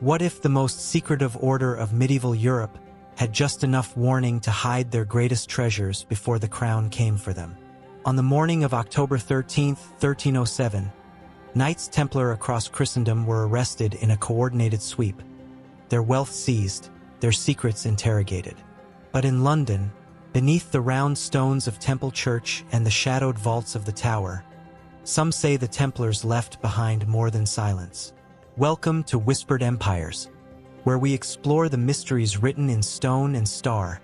What if the most secretive order of medieval Europe had just enough warning to hide their greatest treasures before the crown came for them? On the morning of October 13, 1307, Knights Templar across Christendom were arrested in a coordinated sweep, their wealth seized, their secrets interrogated. But in London, beneath the round stones of Temple Church and the shadowed vaults of the Tower, some say the Templars left behind more than silence. Welcome to Whispered Empires, where we explore the mysteries written in stone and star,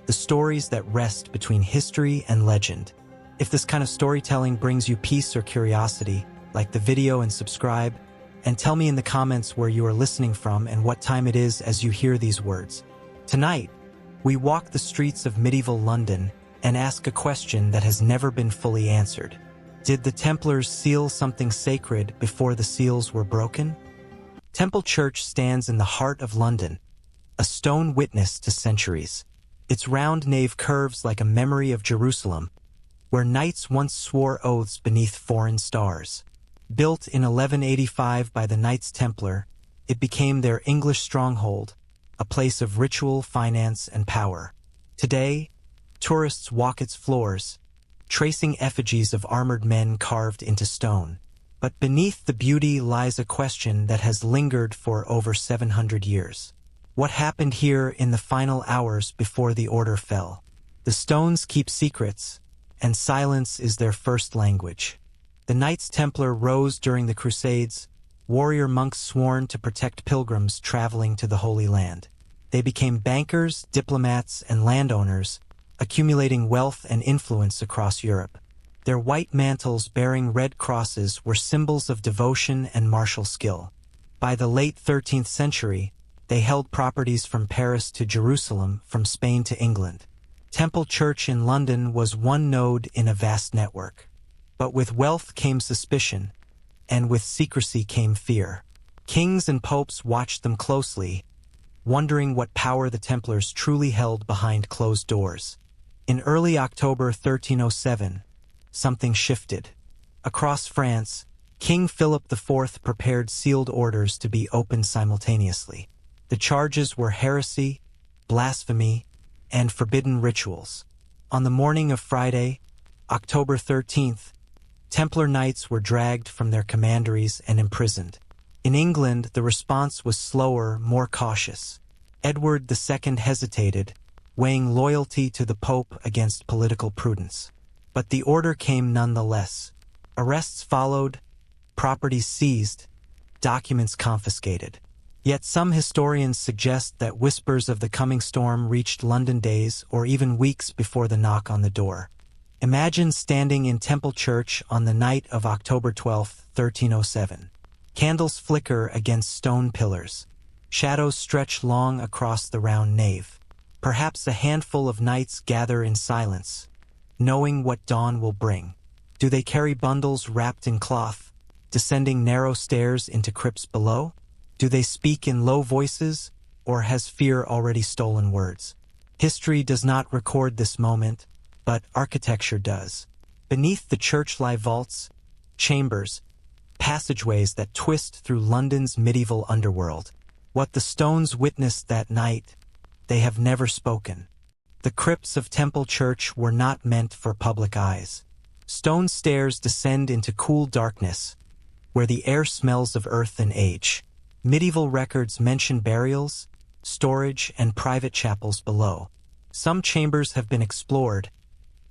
the stories that rest between history and legend. If this kind of storytelling brings you peace or curiosity, like the video and subscribe, and tell me in the comments where you are listening from and what time it is as you hear these words. Tonight, we walk the streets of medieval London and ask a question that has never been fully answered. Did the Templars seal something sacred before the seals were broken? Temple Church stands in the heart of London, a stone witness to centuries. Its round nave curves like a memory of Jerusalem, where knights once swore oaths beneath foreign stars. Built in 1185 by the Knights Templar, it became their English stronghold, a place of ritual, finance, and power. Today, tourists walk its floors, tracing effigies of armored men carved into stone. But beneath the beauty lies a question that has lingered for over 700 years. What happened here in the final hours before the order fell? The stones keep secrets, and silence is their first language. The Knights Templar rose during the Crusades, warrior monks sworn to protect pilgrims traveling to the Holy Land. They became bankers, diplomats, and landowners, accumulating wealth and influence across Europe. Their white mantles bearing red crosses were symbols of devotion and martial skill. By the late 13th century, they held properties from Paris to Jerusalem, from Spain to England. Temple Church in London was one node in a vast network. But with wealth came suspicion, and with secrecy came fear. Kings and popes watched them closely, wondering what power the Templars truly held behind closed doors. In early October 1307, something shifted. Across France, King Philip IV prepared sealed orders to be opened simultaneously. The charges were heresy, blasphemy, and forbidden rituals. On the morning of Friday, October 13th, Templar knights were dragged from their commanderies and imprisoned. In England, the response was slower, more cautious. Edward II hesitated, weighing loyalty to the Pope against political prudence. But the order came nonetheless. Arrests followed, property seized, documents confiscated. Yet some historians suggest that whispers of the coming storm reached London days or even weeks before the knock on the door. Imagine standing in Temple Church on the night of October 12, 1307. Candles flicker against stone pillars. Shadows stretch long across the round nave. Perhaps a handful of knights gather in silence, knowing what dawn will bring. Do they carry bundles wrapped in cloth, descending narrow stairs into crypts below? Do they speak in low voices, or has fear already stolen words? History does not record this moment, but architecture does. Beneath the church lie vaults, chambers, passageways that twist through London's medieval underworld. What the stones witnessed that night, they have never spoken. The crypts of Temple Church were not meant for public eyes. Stone stairs descend into cool darkness, where the air smells of earth and age. Medieval records mention burials, storage, and private chapels below. Some chambers have been explored,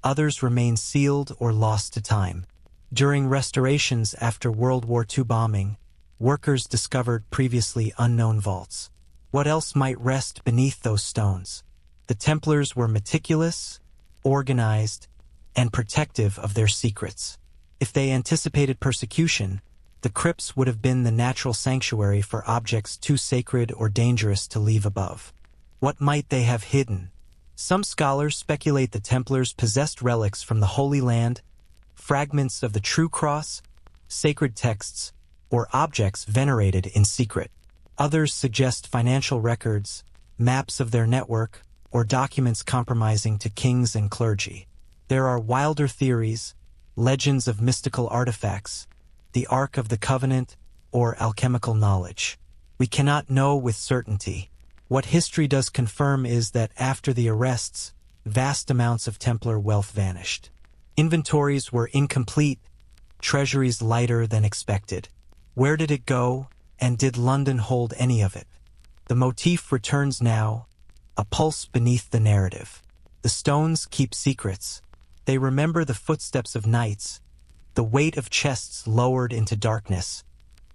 others remain sealed or lost to time. During restorations after World War II bombing, workers discovered previously unknown vaults. What else might rest beneath those stones? The Templars were meticulous, organized, and protective of their secrets. If they anticipated persecution, the crypts would have been the natural sanctuary for objects too sacred or dangerous to leave above. What might they have hidden? Some scholars speculate the Templars possessed relics from the Holy Land, fragments of the True Cross, sacred texts, or objects venerated in secret. Others suggest financial records, maps of their network, or documents compromising to kings and clergy. There are wilder theories, legends of mystical artifacts, the Ark of the Covenant, or alchemical knowledge. We cannot know with certainty. What history does confirm is that after the arrests, vast amounts of Templar wealth vanished. Inventories were incomplete, treasuries lighter than expected. Where did it go, and did London hold any of it? The motif returns now, a pulse beneath the narrative. The stones keep secrets. They remember the footsteps of knights, the weight of chests lowered into darkness,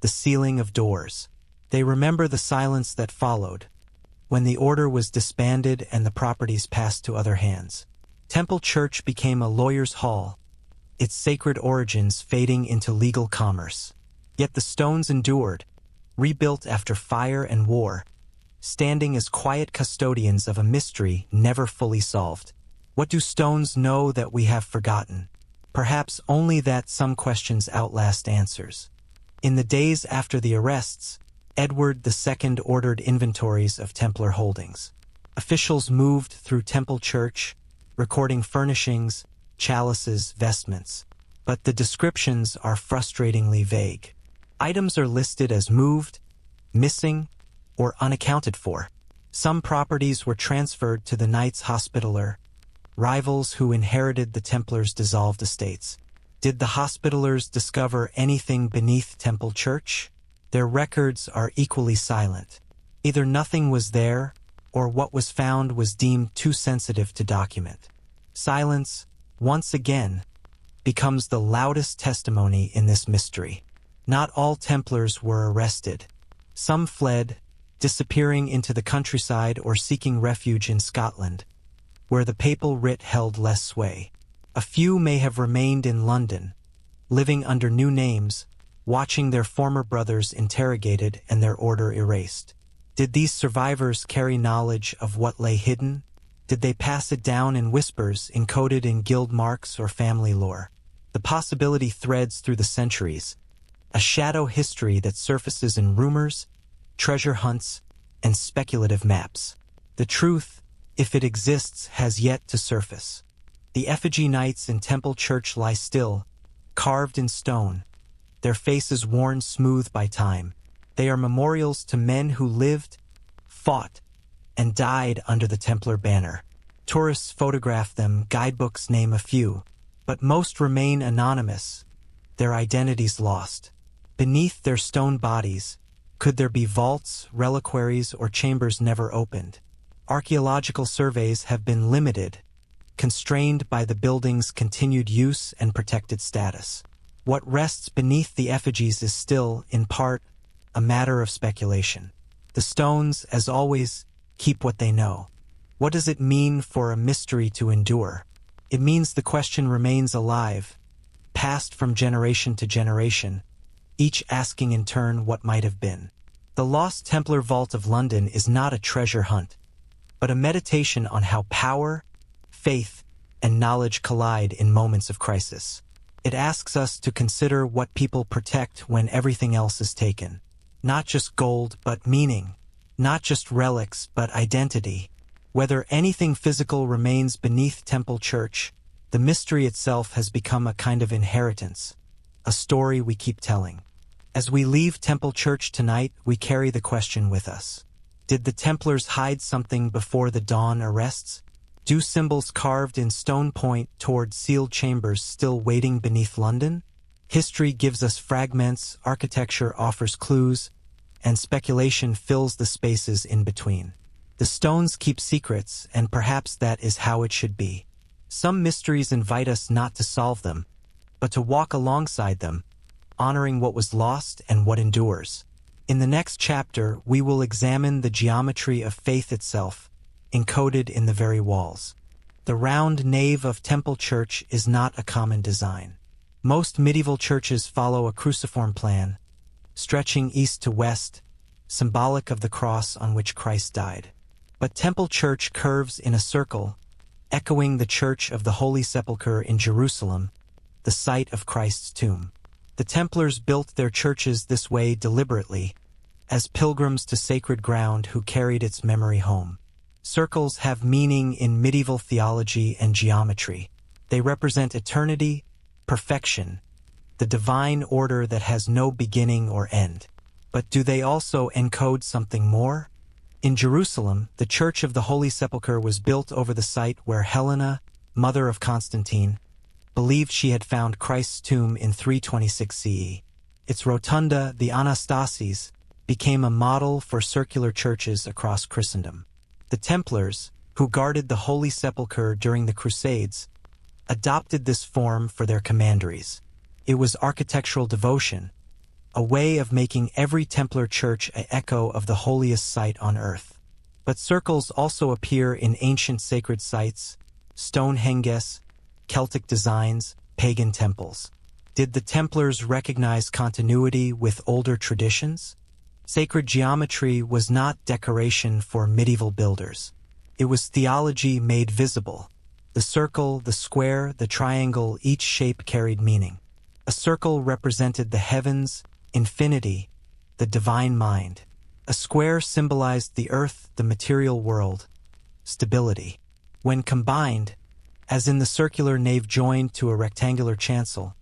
the sealing of doors. They remember the silence that followed, when the order was disbanded and the properties passed to other hands. Temple Church became a lawyer's hall, its sacred origins fading into legal commerce. Yet the stones endured, rebuilt after fire and war, standing as quiet custodians of a mystery never fully solved. What do stones know that we have forgotten? Perhaps only that some questions outlast answers. In the days after the arrests, Edward II ordered inventories of Templar holdings. Officials moved through Temple Church, recording furnishings, chalices, vestments. But the descriptions are frustratingly vague. Items are listed as moved, missing, or unaccounted for. Some properties were transferred to the Knights Hospitaller, rivals who inherited the Templars' dissolved estates. Did the Hospitallers discover anything beneath Temple Church? Their records are equally silent. Either nothing was there, or what was found was deemed too sensitive to document. Silence, once again, becomes the loudest testimony in this mystery. Not all Templars were arrested. Some fled, disappearing into the countryside or seeking refuge in Scotland, where the papal writ held less sway. A few may have remained in London, living under new names, watching their former brothers interrogated and their order erased. Did these survivors carry knowledge of what lay hidden? Did they pass it down in whispers encoded in guild marks or family lore? The possibility threads through the centuries, a shadow history that surfaces in rumors, treasure hunts, and speculative maps. The truth, if it exists, has yet to surface. The effigy knights in Temple Church lie still, carved in stone, their faces worn smooth by time. They are memorials to men who lived, fought, and died under the Templar banner. Tourists photograph them, guidebooks name a few, but most remain anonymous, their identities lost. Beneath their stone bodies, could there be vaults, reliquaries, or chambers never opened? Archaeological surveys have been limited, constrained by the building's continued use and protected status. What rests beneath the effigies is still, in part, a matter of speculation. The stones, as always, keep what they know. What does it mean for a mystery to endure? It means the question remains alive, passed from generation to generation, each asking in turn what might have been. The Lost Templar Vault of London is not a treasure hunt, but a meditation on how power, faith, and knowledge collide in moments of crisis. It asks us to consider what people protect when everything else is taken. Not just gold, but meaning. Not just relics, but identity. Whether anything physical remains beneath Temple Church, the mystery itself has become a kind of inheritance, a story we keep telling. As we leave Temple Church tonight, we carry the question with us. Did the Templars hide something before the dawn arrests? Do symbols carved in stone point toward sealed chambers still waiting beneath London? History gives us fragments, architecture offers clues, and speculation fills the spaces in between. The stones keep secrets, and perhaps that is how it should be. Some mysteries invite us not to solve them, but to walk alongside them, honoring what was lost and what endures. In the next chapter, we will examine the geometry of faith itself, encoded in the very walls. The round nave of Temple Church is not a common design. Most medieval churches follow a cruciform plan, stretching east to west, symbolic of the cross on which Christ died. But Temple Church curves in a circle, echoing the Church of the Holy Sepulchre in Jerusalem, the site of Christ's tomb. The Templars built their churches this way deliberately, as pilgrims to sacred ground who carried its memory home. Circles have meaning in medieval theology and geometry. They represent eternity, perfection, the divine order that has no beginning or end. But do they also encode something more? In Jerusalem, the Church of the Holy Sepulchre was built over the site where Helena, mother of Constantine, believed she had found Christ's tomb in 326 CE. Its rotunda, the Anastasis, became a model for circular churches across Christendom. The Templars, who guarded the Holy Sepulchre during the Crusades, adopted this form for their commanderies. It was architectural devotion, a way of making every Templar church an echo of the holiest site on earth. But circles also appear in ancient sacred sites, Stonehenges, Celtic designs, pagan temples. Did the Templars recognize continuity with older traditions? Sacred geometry was not decoration for medieval builders. It was theology made visible. The circle, the square, the triangle, each shape carried meaning. A circle represented the heavens, infinity, the divine mind. A square symbolized the earth, the material world, stability. When combined, as in the circular nave joined to a rectangular chancel,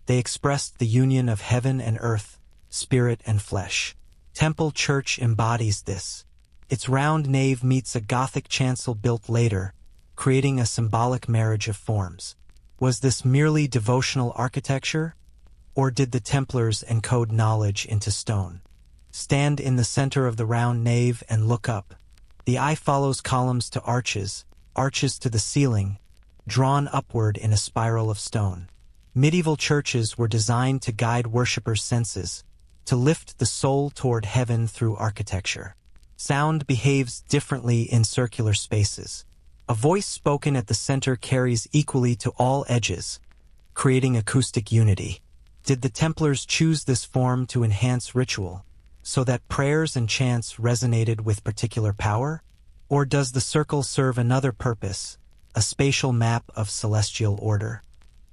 they expressed the union of heaven and earth, spirit and flesh. Temple Church embodies this. Its round nave meets a Gothic chancel built later, creating a symbolic marriage of forms. Was this merely devotional architecture, or did the Templars encode knowledge into stone? Stand in the center of the round nave and look up. The eye follows columns to arches, arches to the ceiling, drawn upward in a spiral of stone. Medieval churches were designed to guide worshippers' senses, to lift the soul toward heaven through architecture. Sound behaves differently in circular spaces. A voice spoken at the center carries equally to all edges, creating acoustic unity. Did the Templars choose this form to enhance ritual, so that prayers and chants resonated with particular power? Or does the circle serve another purpose, a spatial map of celestial order?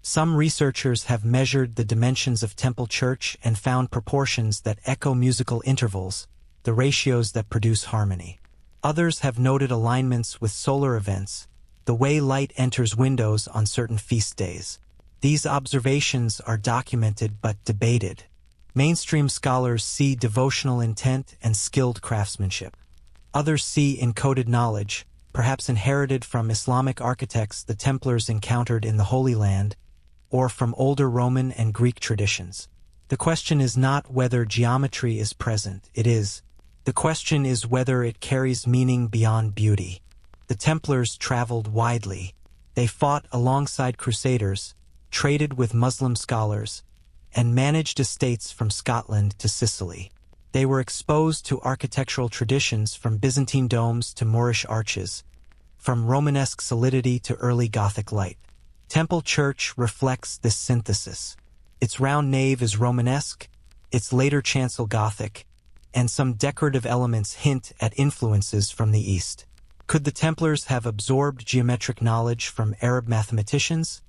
Some researchers have measured the dimensions of Temple Church and found proportions that echo musical intervals, the ratios that produce harmony. Others have noted alignments with solar events, the way light enters windows on certain feast days. These observations are documented but debated. Mainstream scholars see devotional intent and skilled craftsmanship. Others see encoded knowledge, perhaps inherited from Islamic architects the Templars encountered in the Holy Land, or from older Roman and Greek traditions. The question is not whether geometry is present, the question is whether it carries meaning beyond beauty. The Templars traveled widely. They fought alongside Crusaders, traded with Muslim scholars, and managed estates from Scotland to Sicily. They were exposed to architectural traditions from Byzantine domes to Moorish arches, from Romanesque solidity to early Gothic light. Temple Church reflects this synthesis. Its round nave is Romanesque, its later chancel Gothic, and some decorative elements hint at influences from the East. Could the Templars have absorbed geometric knowledge from Arab mathematicians,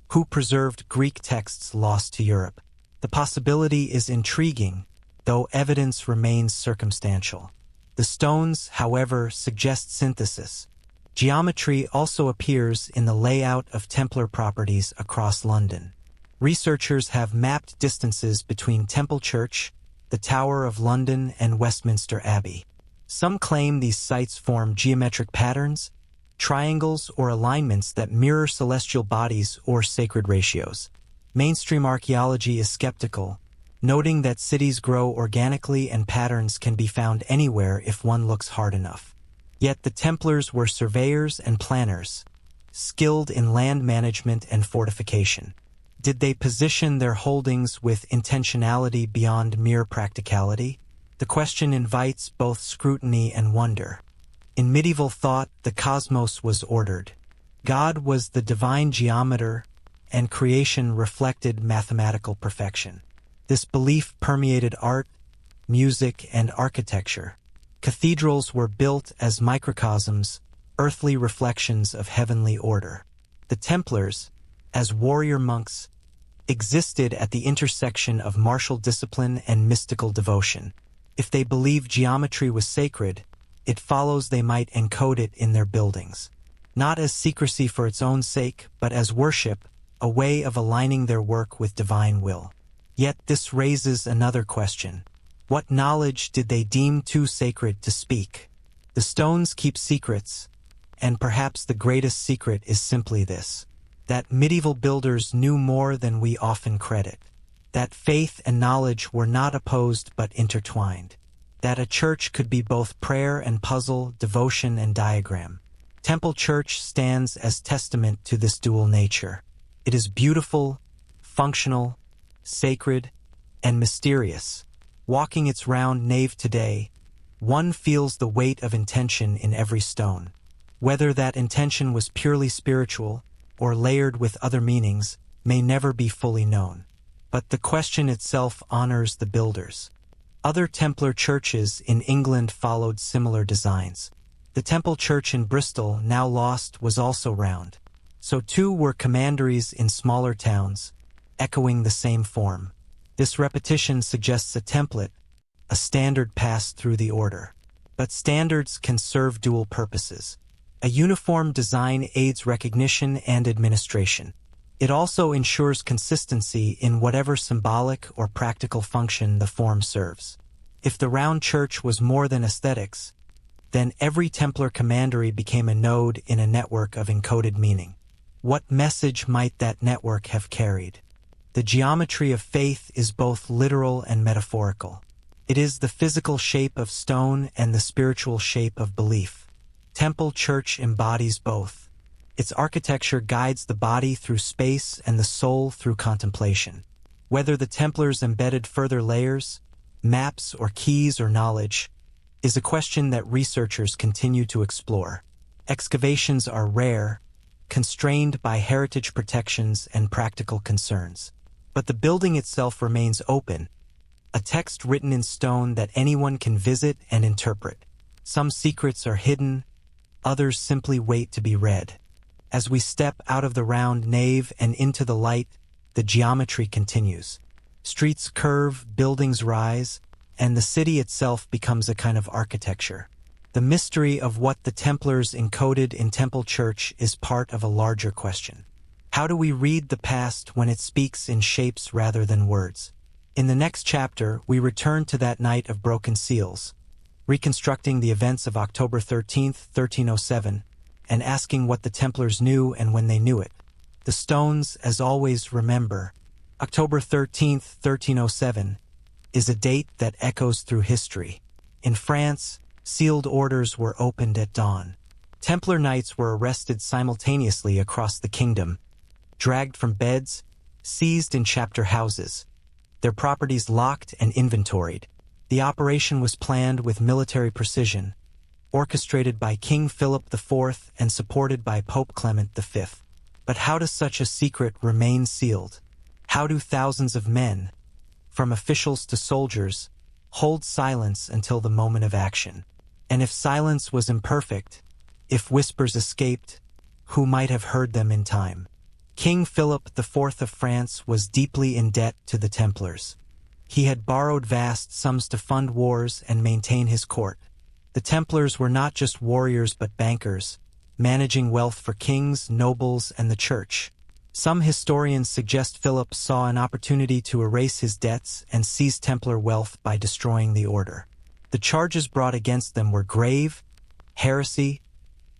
who preserved Greek texts lost to Europe? The possibility is intriguing, though evidence remains circumstantial. The stones, however, suggest synthesis. Geometry also appears in the layout of Templar properties across London. Researchers have mapped distances between Temple Church, the Tower of London, and Westminster Abbey. Some claim these sites form geometric patterns, triangles, or alignments that mirror celestial bodies or sacred ratios. Mainstream archaeology is skeptical, noting that cities grow organically and patterns can be found anywhere if one looks hard enough. Yet the Templars were surveyors and planners, skilled in land management and fortification. Did they position their holdings with intentionality beyond mere practicality? The question invites both scrutiny and wonder. In medieval thought, the cosmos was ordered. God was the divine geometer, and creation reflected mathematical perfection. This belief permeated art, music, and architecture. Cathedrals were built as microcosms, earthly reflections of heavenly order. The Templars, as warrior monks, existed at the intersection of martial discipline and mystical devotion. If they believed geometry was sacred, it follows they might encode it in their buildings. Not as secrecy for its own sake, but as worship, a way of aligning their work with divine will. Yet this raises another question. What knowledge did they deem too sacred to speak? The stones keep secrets, and perhaps the greatest secret is simply this: that medieval builders knew more than we often credit. That faith and knowledge were not opposed but intertwined. That a church could be both prayer and puzzle, devotion and diagram. Temple Church stands as testament to this dual nature. It is beautiful, functional, sacred, and mysterious. Walking its round nave today, one feels the weight of intention in every stone. Whether that intention was purely spiritual or layered with other meanings may never be fully known. But the question itself honors the builders. Other Templar churches in England followed similar designs. The Temple Church in Bristol, now lost, was also round. So too were commanderies in smaller towns, echoing the same form. This repetition suggests a template, a standard passed through the order. But standards can serve dual purposes. A uniform design aids recognition and administration. It also ensures consistency in whatever symbolic or practical function the form serves. If the round church was more than aesthetics, then every Templar commandery became a node in a network of encoded meaning. What message might that network have carried? The geometry of faith is both literal and metaphorical. It is the physical shape of stone and the spiritual shape of belief. Temple Church embodies both. Its architecture guides the body through space and the soul through contemplation. Whether the Templars embedded further layers, maps or keys or knowledge, is a question that researchers continue to explore. Excavations are rare, constrained by heritage protections and practical concerns. But the building itself remains open, a text written in stone that anyone can visit and interpret. Some secrets are hidden, others simply wait to be read. As we step out of the round nave and into the light, the geometry continues. Streets curve, buildings rise, and the city itself becomes a kind of architecture. The mystery of what the Templars encoded in Temple Church is part of a larger question. How do we read the past when it speaks in shapes rather than words? In the next chapter, we return to that night of broken seals, reconstructing the events of October 13th, 1307, and asking what the Templars knew and when they knew it. The stones, as always, remember. October 13th, 1307, is a date that echoes through history. In France, sealed orders were opened at dawn. Templar knights were arrested simultaneously across the kingdom, dragged from beds, seized in chapter houses, their properties locked and inventoried. The operation was planned with military precision, orchestrated by King Philip IV and supported by Pope Clement V. But how does such a secret remain sealed? How do thousands of men, from officials to soldiers, hold silence until the moment of action? And if silence was imperfect, if whispers escaped, who might have heard them in time? King Philip IV of France was deeply in debt to the Templars. He had borrowed vast sums to fund wars and maintain his court. The Templars were not just warriors but bankers, managing wealth for kings, nobles, and the church. Some historians suggest Philip saw an opportunity to erase his debts and seize Templar wealth by destroying the order. The charges brought against them were grave: heresy,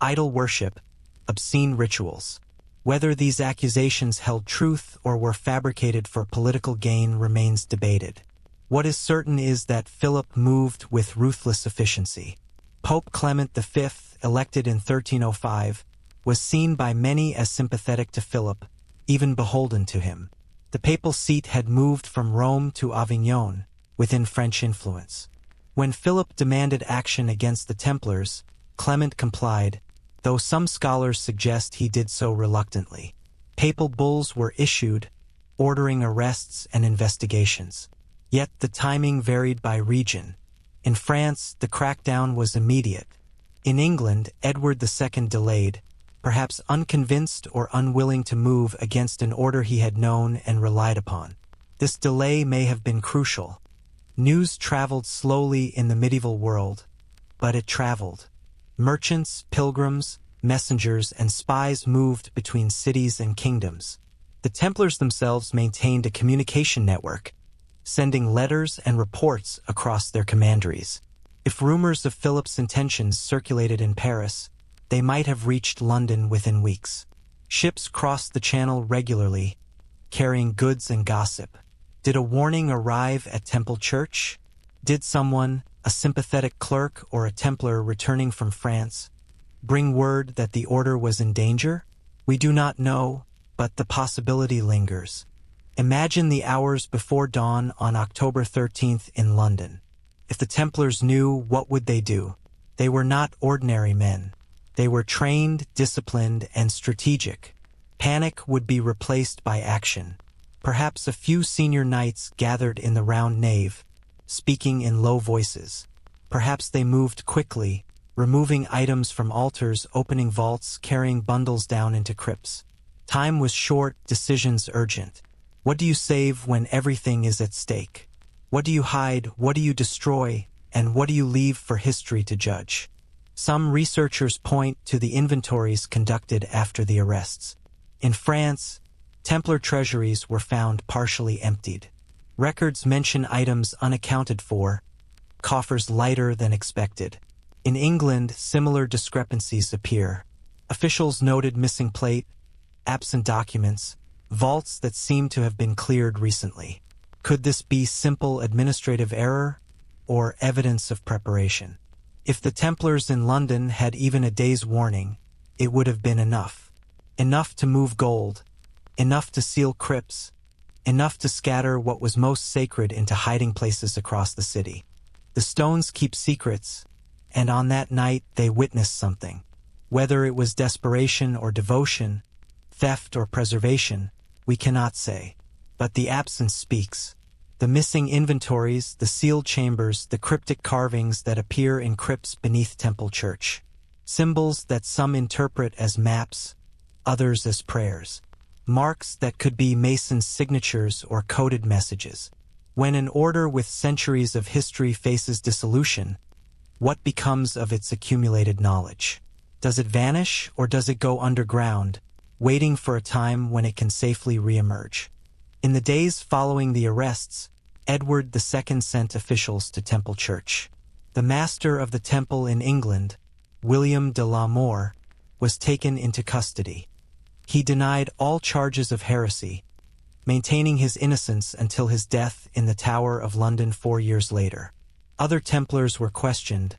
idol worship, obscene rituals. Whether these accusations held truth or were fabricated for political gain remains debated. What is certain is that Philip moved with ruthless efficiency. Pope Clement V, elected in 1305, was seen by many as sympathetic to Philip, even beholden to him. The papal seat had moved from Rome to Avignon, within French influence. When Philip demanded action against the Templars, Clement complied, though some scholars suggest he did so reluctantly. Papal bulls were issued, ordering arrests and investigations. Yet the timing varied by region. In France, the crackdown was immediate. In England, Edward II delayed, perhaps unconvinced or unwilling to move against an order he had known and relied upon. This delay may have been crucial. News traveled slowly in the medieval world, but it traveled. Merchants, pilgrims, messengers, and spies moved between cities and kingdoms. The Templars themselves maintained a communication network, sending letters and reports across their commanderies. If rumors of Philip's intentions circulated in Paris, they might have reached London within weeks. Ships crossed the Channel regularly, carrying goods and gossip. Did a warning arrive at Temple Church? Did someone, a sympathetic clerk or a Templar returning from France, bring word that the order was in danger? We do not know, but the possibility lingers. Imagine the hours before dawn on October 13th in London. If the Templars knew, what would they do? They were not ordinary men. They were trained, disciplined, and strategic. Panic would be replaced by action. Perhaps a few senior knights gathered in the round nave, speaking in low voices. Perhaps they moved quickly, removing items from altars, opening vaults, carrying bundles down into crypts. Time was short, decisions urgent. What do you save when everything is at stake? What do you hide, what do you destroy, and what do you leave for history to judge? Some researchers point to the inventories conducted after the arrests. In France, Templar treasuries were found partially emptied. Records mention items unaccounted for, coffers lighter than expected. In England, similar discrepancies appear. Officials noted missing plate, absent documents, vaults that seem to have been cleared recently. Could this be simple administrative error or evidence of preparation? If the Templars in London had even a day's warning, it would have been enough. Enough to move gold, enough to seal crypts, enough to scatter what was most sacred into hiding places across the city. The stones keep secrets, and on that night they witnessed something. Whether it was desperation or devotion, theft or preservation, we cannot say. But the absence speaks. The missing inventories, the sealed chambers, the cryptic carvings that appear in crypts beneath Temple Church. Symbols that some interpret as maps, others as prayers. Marks that could be Masons' signatures or coded messages. When an order with centuries of history faces dissolution, what becomes of its accumulated knowledge? Does it vanish, or does it go underground, waiting for a time when it can safely re-emerge? In the days following the arrests, Edward II sent officials to Temple Church. The master of the temple in England, William de la Moore, was taken into custody. He denied all charges of heresy, maintaining his innocence until his death in the Tower of London 4 years later. Other Templars were questioned,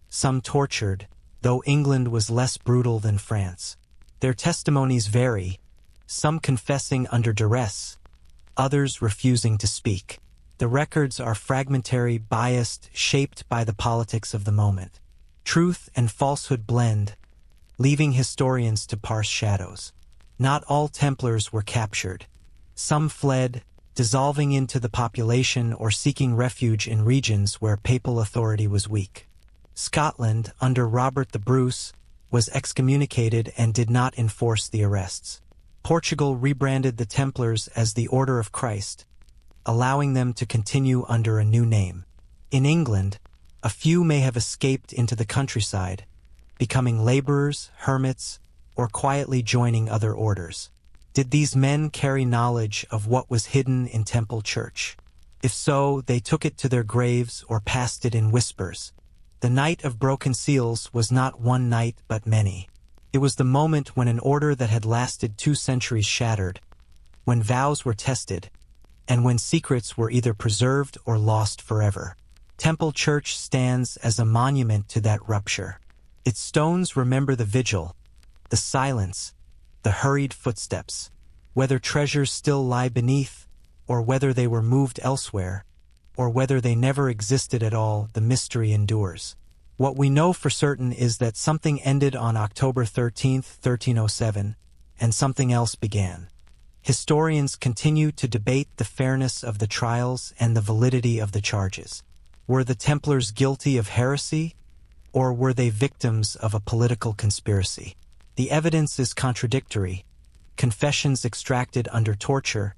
some tortured, though England was less brutal than France. Their testimonies vary, some confessing under duress, others refusing to speak. The records are fragmentary, biased, shaped by the politics of the moment. Truth and falsehood blend, leaving historians to parse shadows. Not all Templars were captured. Some fled, dissolving into the population or seeking refuge in regions where papal authority was weak. Scotland, under Robert the Bruce, was excommunicated and did not enforce the arrests. Portugal rebranded the Templars as the Order of Christ, allowing them to continue under a new name. In England, a few may have escaped into the countryside, becoming laborers, hermits, or quietly joining other orders. Did these men carry knowledge of what was hidden in Temple Church? If so, they took it to their graves or passed it in whispers. The Night of Broken Seals was not one night but many. It was the moment when an order that had lasted 2 centuries shattered, when vows were tested, and when secrets were either preserved or lost forever. Temple Church stands as a monument to that rupture. Its stones remember the vigil, the silence, the hurried footsteps. Whether treasures still lie beneath, or whether they were moved elsewhere, or whether they never existed at all, the mystery endures. What we know for certain is that something ended on October 13, 1307, and something else began. Historians continue to debate the fairness of the trials and the validity of the charges. Were the Templars guilty of heresy, or were they victims of a political conspiracy? The evidence is contradictory. Confessions extracted under torture,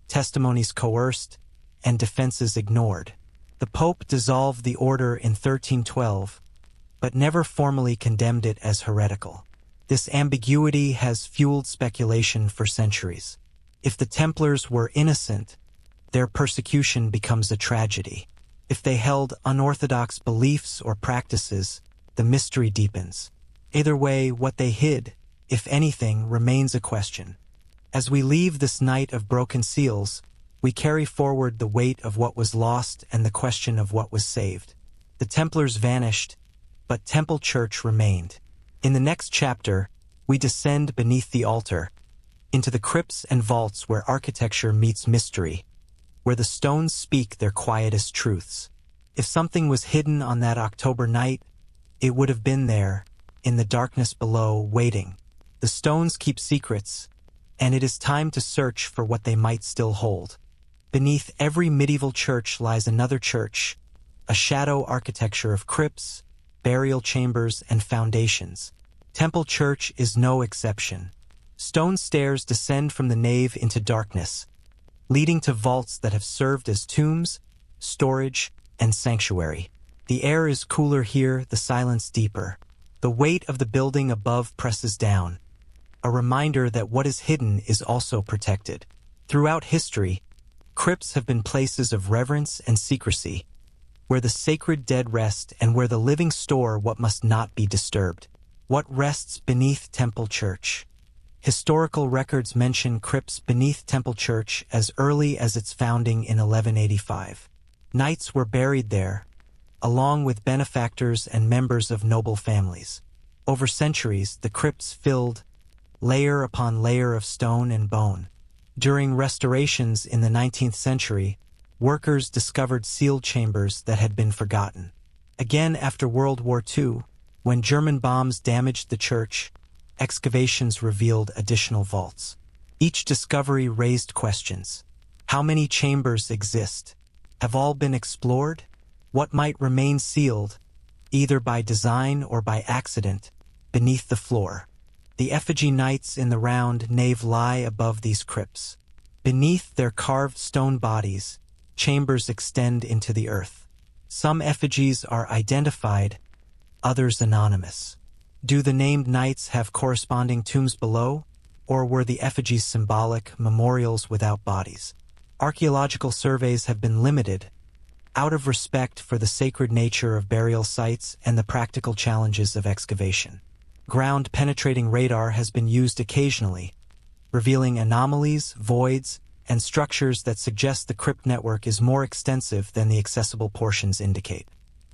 testimonies coerced, and defenses ignored. The Pope dissolved the order in 1312, but never formally condemned it as heretical. This ambiguity has fueled speculation for centuries. If the Templars were innocent, their persecution becomes a tragedy. If they held unorthodox beliefs or practices, the mystery deepens. Either way, what they hid, if anything, remains a question. As we leave this night of broken seals, we carry forward the weight of what was lost and the question of what was saved. The Templars vanished, but Temple Church remained. In the next chapter, we descend beneath the altar, into the crypts and vaults where architecture meets mystery, where the stones speak their quietest truths. If something was hidden on that October night, it would have been there, in the darkness below, waiting. The stones keep secrets, and it is time to search for what they might still hold. Beneath every medieval church lies another church, a shadow architecture of crypts, burial chambers, and foundations. Temple Church is no exception. Stone stairs descend from the nave into darkness, leading to vaults that have served as tombs, storage, and sanctuary. The air is cooler here, the silence deeper. The weight of the building above presses down, a reminder that what is hidden is also protected. Throughout history, crypts have been places of reverence and secrecy, where the sacred dead rest and where the living store what must not be disturbed. What rests beneath Temple Church? Historical records mention crypts beneath Temple Church as early as its founding in 1185. Knights were buried there, along with benefactors and members of noble families. Over centuries, the crypts filled layer upon layer of stone and bone. During restorations in the 19th century, workers discovered sealed chambers that had been forgotten. Again after World War II, when German bombs damaged the church, excavations revealed additional vaults. Each discovery raised questions. How many chambers exist? Have all been explored? What might remain sealed, either by design or by accident, beneath the floor? The effigy knights in the round nave lie above these crypts. Beneath their carved stone bodies, chambers extend into the earth. Some effigies are identified, others anonymous. Do the named knights have corresponding tombs below, or were the effigies symbolic memorials without bodies? Archaeological surveys have been limited, out of respect for the sacred nature of burial sites and the practical challenges of excavation. Ground-penetrating radar has been used occasionally, revealing anomalies, voids, and structures that suggest the crypt network is more extensive than the accessible portions indicate.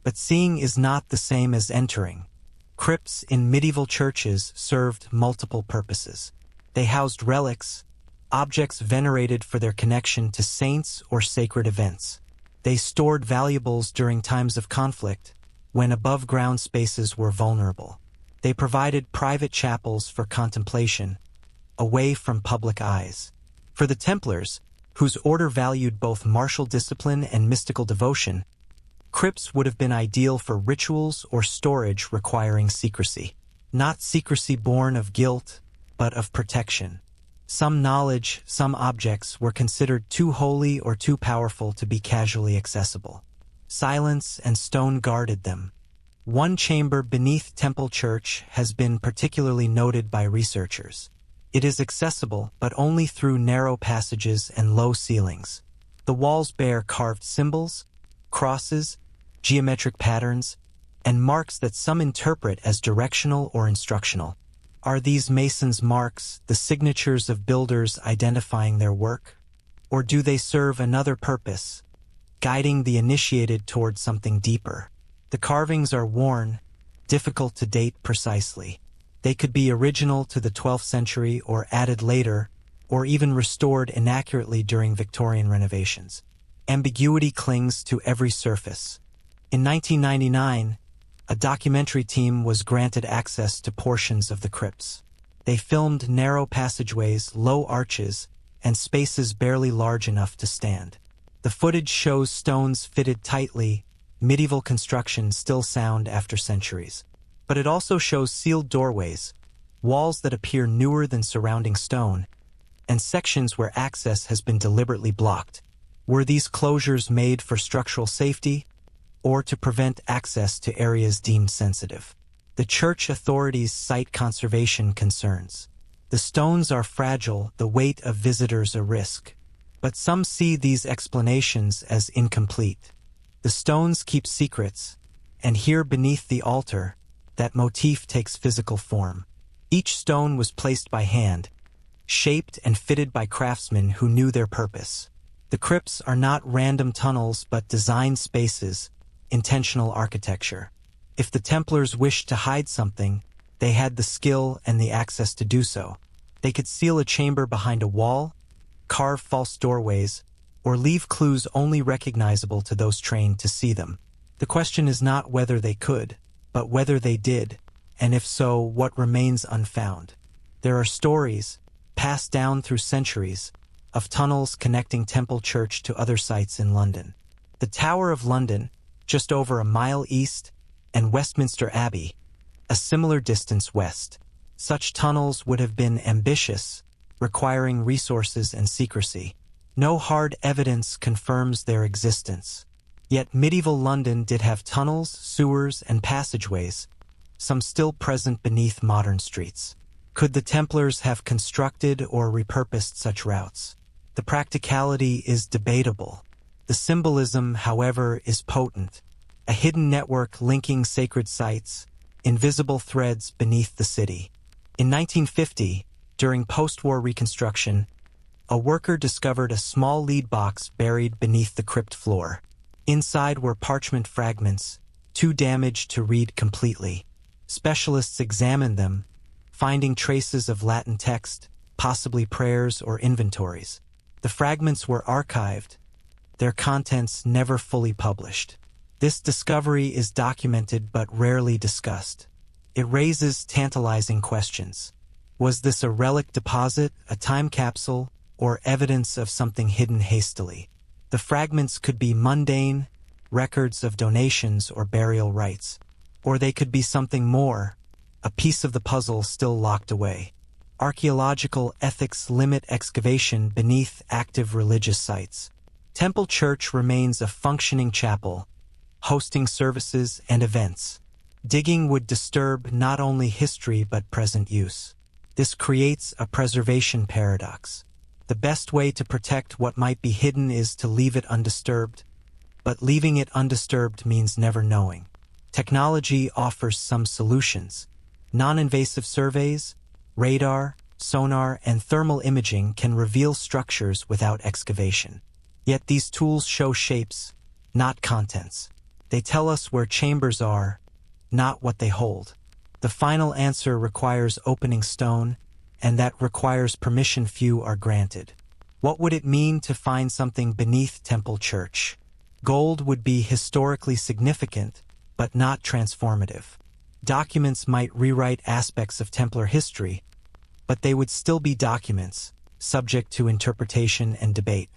But seeing is not the same as entering. Crypts in medieval churches served multiple purposes. They housed relics, objects venerated for their connection to saints or sacred events. They stored valuables during times of conflict, when above-ground spaces were vulnerable. They provided private chapels for contemplation, away from public eyes. For the Templars, whose order valued both martial discipline and mystical devotion, crypts would have been ideal for rituals or storage requiring secrecy. Not secrecy born of guilt, but of protection. Some knowledge, some objects were considered too holy or too powerful to be casually accessible. Silence and stone guarded them. One chamber beneath Temple Church has been particularly noted by researchers. It is accessible, but only through narrow passages and low ceilings. The walls bear carved symbols, crosses, geometric patterns, and marks that some interpret as directional or instructional. Are these masons' marks the signatures of builders identifying their work? Or do they serve another purpose, guiding the initiated toward something deeper? The carvings are worn, difficult to date precisely. They could be original to the 12th century or added later, or even restored inaccurately during Victorian renovations. Ambiguity clings to every surface. In 1999, a documentary team was granted access to portions of the crypts. They filmed narrow passageways, low arches, and spaces barely large enough to stand. The footage shows stones fitted tightly, medieval construction still sound after centuries. But it also shows sealed doorways, walls that appear newer than surrounding stone, and sections where access has been deliberately blocked. Were these closures made for structural safety, or to prevent access to areas deemed sensitive? The church authorities cite conservation concerns. The stones are fragile, the weight of visitors a risk. but some see these explanations as incomplete. The stones keep secrets, and here beneath the altar, that motif takes physical form. Each stone was placed by hand, shaped and fitted by craftsmen who knew their purpose. The crypts are not random tunnels but designed spaces, intentional architecture. If the Templars wished to hide something, they had the skill and the access to do so. They could seal a chamber behind a wall, carve false doorways, or leave clues only recognizable to those trained to see them. The question is not whether they could, but whether they did, and if so, what remains unfound. There are stories, passed down through centuries, of tunnels connecting Temple Church to other sites in London. The Tower of London, just over a mile east, and Westminster Abbey, a similar distance west. Such tunnels would have been ambitious, requiring resources and secrecy. No hard evidence confirms their existence. Yet medieval London did have tunnels, sewers, and passageways, some still present beneath modern streets. Could the Templars have constructed or repurposed such routes? The practicality is debatable. The symbolism, however, is potent. A hidden network linking sacred sites, invisible threads beneath the city. In 1950, during post-war reconstruction, a worker discovered a small lead box buried beneath the crypt floor. Inside were parchment fragments, too damaged to read completely. Specialists examined them, finding traces of Latin text, possibly prayers or inventories. The fragments were archived, their contents never fully published. This discovery is documented but rarely discussed. It raises tantalizing questions. Was this a relic deposit, a time capsule, or evidence of something hidden hastily? The fragments could be mundane, records of donations or burial rites. Or they could be something more, a piece of the puzzle still locked away. Archaeological ethics limit excavation beneath active religious sites. Temple Church remains a functioning chapel, hosting services and events. Digging would disturb not only history but present use. This creates a preservation paradox. The best way to protect what might be hidden is to leave it undisturbed, but leaving it undisturbed means never knowing. Technology offers some solutions. Non-invasive surveys, radar, sonar, and thermal imaging can reveal structures without excavation. Yet these tools show shapes, not contents. They tell us where chambers are, not what they hold. The final answer requires opening stone, and that requires permission few are granted. What would it mean to find something beneath Temple Church? Gold would be historically significant, but not transformative. Documents might rewrite aspects of Templar history, but they would still be documents, subject to interpretation and debate.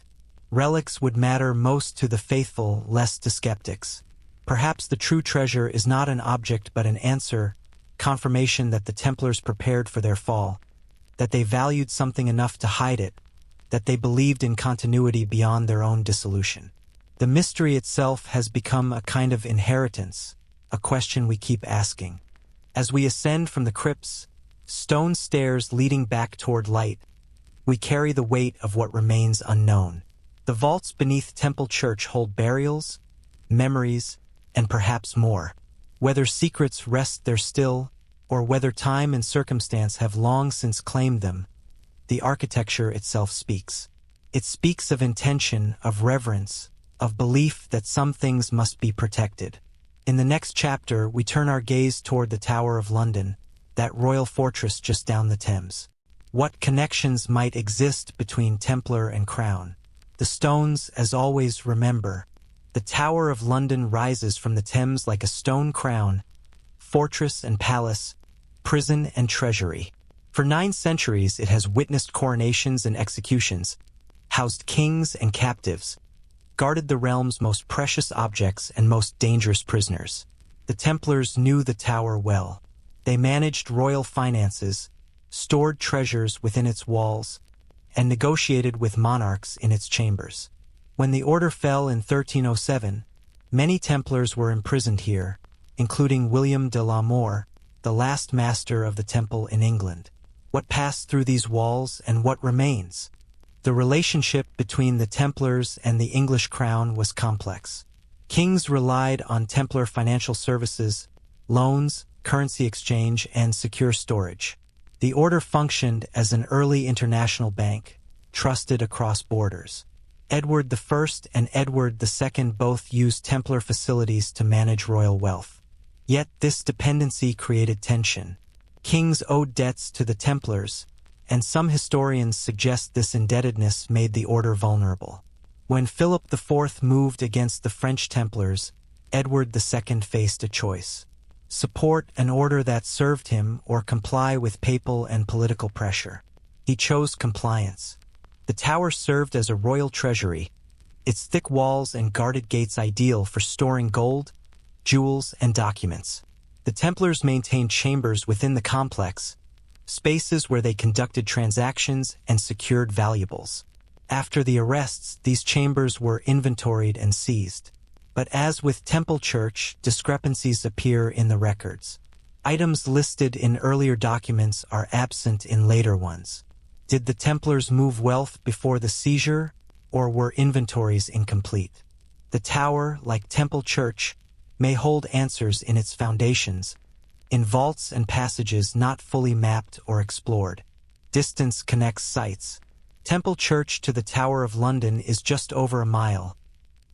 Relics would matter most to the faithful, less to skeptics. Perhaps the true treasure is not an object but an answer, confirmation that the Templars prepared for their fall, that they valued something enough to hide it, that they believed in continuity beyond their own dissolution. The mystery itself has become a kind of inheritance, a question we keep asking. As we ascend from the crypts, stone stairs leading back toward light, we carry the weight of what remains unknown. The vaults beneath Temple Church hold burials, memories, and perhaps more. Whether secrets rest there still, or whether time and circumstance have long since claimed them, the architecture itself speaks. It speaks of intention, of reverence, of belief that some things must be protected. In the next chapter, we turn our gaze toward the Tower of London, that royal fortress just down the Thames. What connections might exist between Templar and Crown? The stones, as always, remember. The Tower of London rises from the Thames like a stone crown, fortress and palace, prison and treasury. For 9 centuries it has witnessed coronations and executions, housed kings and captives, guarded the realm's most precious objects and most dangerous prisoners. The Templars knew the tower well. They managed royal finances, stored treasures within its walls, and negotiated with monarchs in its chambers. When the order fell in 1307, many Templars were imprisoned here, including William de la More, the last master of the Temple in England. What passed through these walls and what remains? The relationship between the Templars and the English crown was complex. Kings relied on Templar financial services, loans, currency exchange, and secure storage. The order functioned as an early international bank, trusted across borders. Edward I and Edward II both used Templar facilities to manage royal wealth. Yet this dependency created tension. Kings owed debts to the Templars, and some historians suggest this indebtedness made the order vulnerable. When Philip IV moved against the French Templars, Edward II faced a choice: support an order that served him or comply with papal and political pressure. He chose compliance. The tower served as a royal treasury, its thick walls and guarded gates ideal for storing gold, jewels, and documents. The Templars maintained chambers within the complex, spaces where they conducted transactions and secured valuables. After the arrests, these chambers were inventoried and seized. But as with Temple Church, discrepancies appear in the records. Items listed in earlier documents are absent in later ones. Did the Templars move wealth before the seizure, or were inventories incomplete? The tower, like Temple Church, may hold answers in its foundations, in vaults and passages not fully mapped or explored. Distance connects sites. Temple Church to the Tower of London is just over a mile,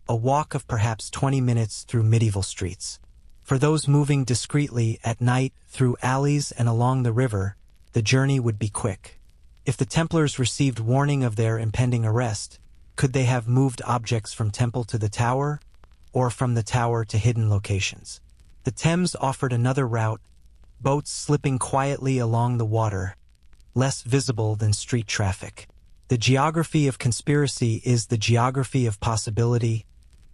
a walk of perhaps 20 minutes through medieval streets. For those moving discreetly at night through alleys and along the river, the journey would be quick. If the Templars received warning of their impending arrest, could they have moved objects from Temple to the Tower, or from the Tower to hidden locations? The Thames offered another route, boats slipping quietly along the water, less visible than street traffic. The geography of conspiracy is the geography of possibility,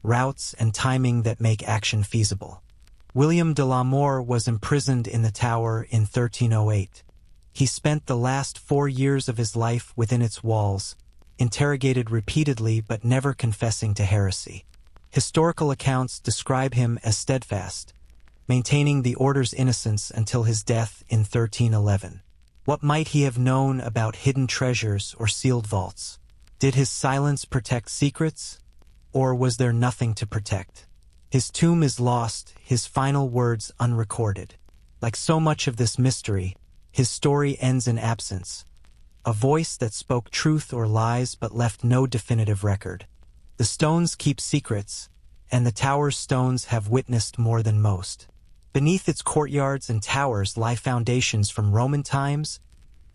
routes, and timing that make action feasible. William de la More was imprisoned in the Tower in 1308. He spent the last 4 years of his life within its walls, interrogated repeatedly but never confessing to heresy. Historical accounts describe him as steadfast, maintaining the order's innocence until his death in 1311. What might he have known about hidden treasures or sealed vaults? Did his silence protect secrets, or was there nothing to protect? His tomb is lost, his final words unrecorded. Like so much of this mystery, his story ends in absence, a voice that spoke truth or lies but left no definitive record. The stones keep secrets, and the tower's stones have witnessed more than most. Beneath its courtyards and towers lie foundations from Roman times,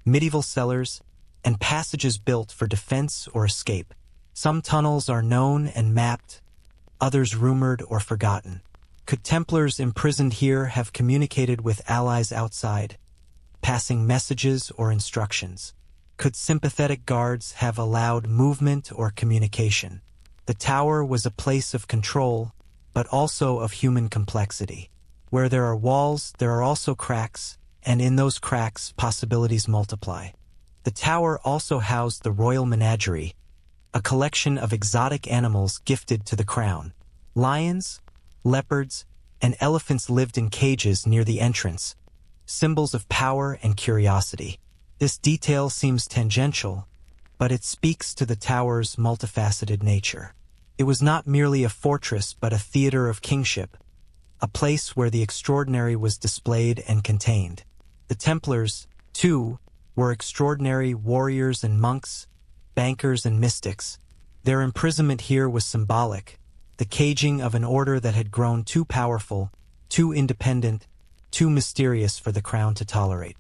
medieval cellars, and passages built for defense or escape. Some tunnels are known and mapped, others rumored or forgotten. Could Templars imprisoned here have communicated with allies outside, passing messages or instructions? Could sympathetic guards have allowed movement or communication? The tower was a place of control, but also of human complexity. Where there are walls, there are also cracks, and in those cracks, possibilities multiply. The tower also housed the royal menagerie, a collection of exotic animals gifted to the crown. Lions, leopards, and elephants lived in cages near the entrance, symbols of power and curiosity. This detail seems tangential, but it speaks to the tower's multifaceted nature. It was not merely a fortress but a theater of kingship, a place where the extraordinary was displayed and contained. The Templars, too, were extraordinary warriors and monks, bankers and mystics. Their imprisonment here was symbolic, the caging of an order that had grown too powerful, too independent, too mysterious for the crown to tolerate.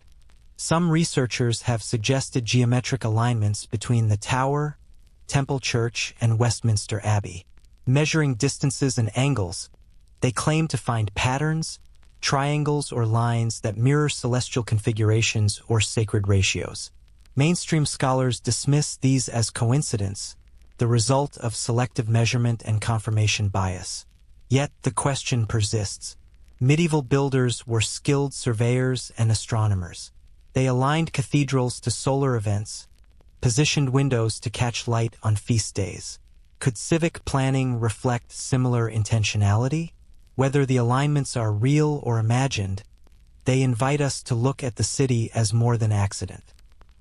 Some researchers have suggested geometric alignments between the Tower, Temple Church, and Westminster Abbey. Measuring distances and angles, they claim to find patterns, triangles, or lines that mirror celestial configurations or sacred ratios. Mainstream scholars dismiss these as coincidence, the result of selective measurement and confirmation bias. Yet the question persists. Medieval builders were skilled surveyors and astronomers. They aligned cathedrals to solar events, positioned windows to catch light on feast days. Could civic planning reflect similar intentionality? Whether the alignments are real or imagined, they invite us to look at the city as more than accident.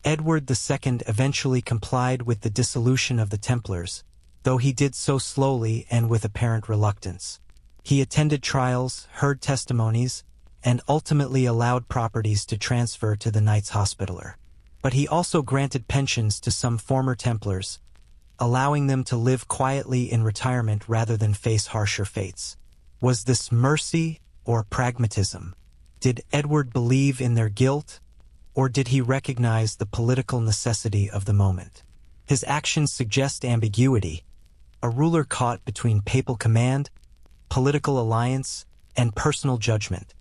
Edward II eventually complied with the dissolution of the Templars, though he did so slowly and with apparent reluctance. He attended trials, heard testimonies, and ultimately allowed properties to transfer to the Knights Hospitaller. But he also granted pensions to some former Templars, allowing them to live quietly in retirement rather than face harsher fates. Was this mercy or pragmatism? Did Edward believe in their guilt, or did he recognize the political necessity of the moment? His actions suggest ambiguity, a ruler caught between papal command, political alliance, and personal judgment.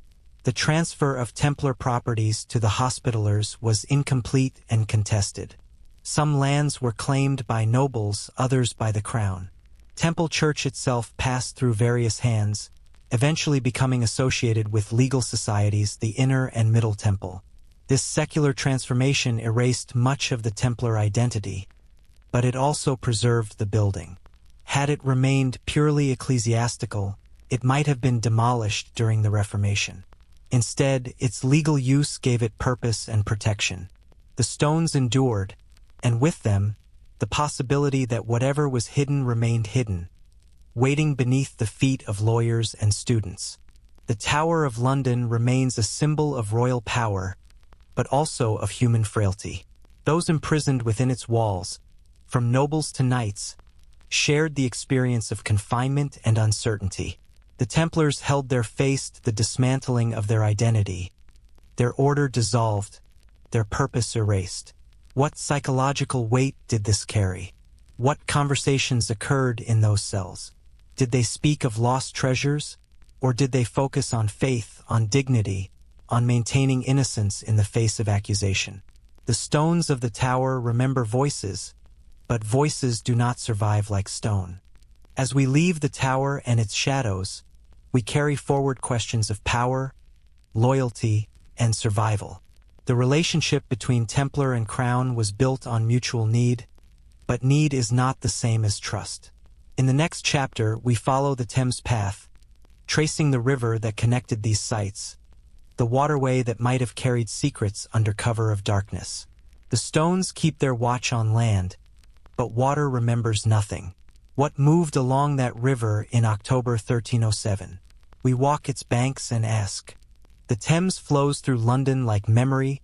The transfer of Templar properties to the Hospitallers was incomplete and contested. Some lands were claimed by nobles, others by the crown. Temple Church itself passed through various hands, eventually becoming associated with legal societies, the Inner and Middle Temple. This secular transformation erased much of the Templar identity, but it also preserved the building. Had it remained purely ecclesiastical, it might have been demolished during the Reformation. Instead, its legal use gave it purpose and protection. The stones endured, and with them, the possibility that whatever was hidden remained hidden, waiting beneath the feet of lawyers and students. The Tower of London remains a symbol of royal power, but also of human frailty. Those imprisoned within its walls, from nobles to knights, shared the experience of confinement and uncertainty. The Templars held their faced the dismantling of their identity, their order dissolved, their purpose erased. What psychological weight did this carry? What conversations occurred in those cells? Did they speak of lost treasures, or did they focus on faith, on dignity, on maintaining innocence in the face of accusation? The stones of the tower remember voices, but voices do not survive like stone. As we leave the tower and its shadows, we carry forward questions of power, loyalty, and survival. The relationship between Templar and Crown was built on mutual need, but need is not the same as trust. In the next chapter, we follow the Thames path, tracing the river that connected these sites, the waterway that might have carried secrets under cover of darkness. The stones keep their watch on land, but water remembers nothing. What moved along that river in October 1307? We walk its banks and ask. The Thames flows through London like memory,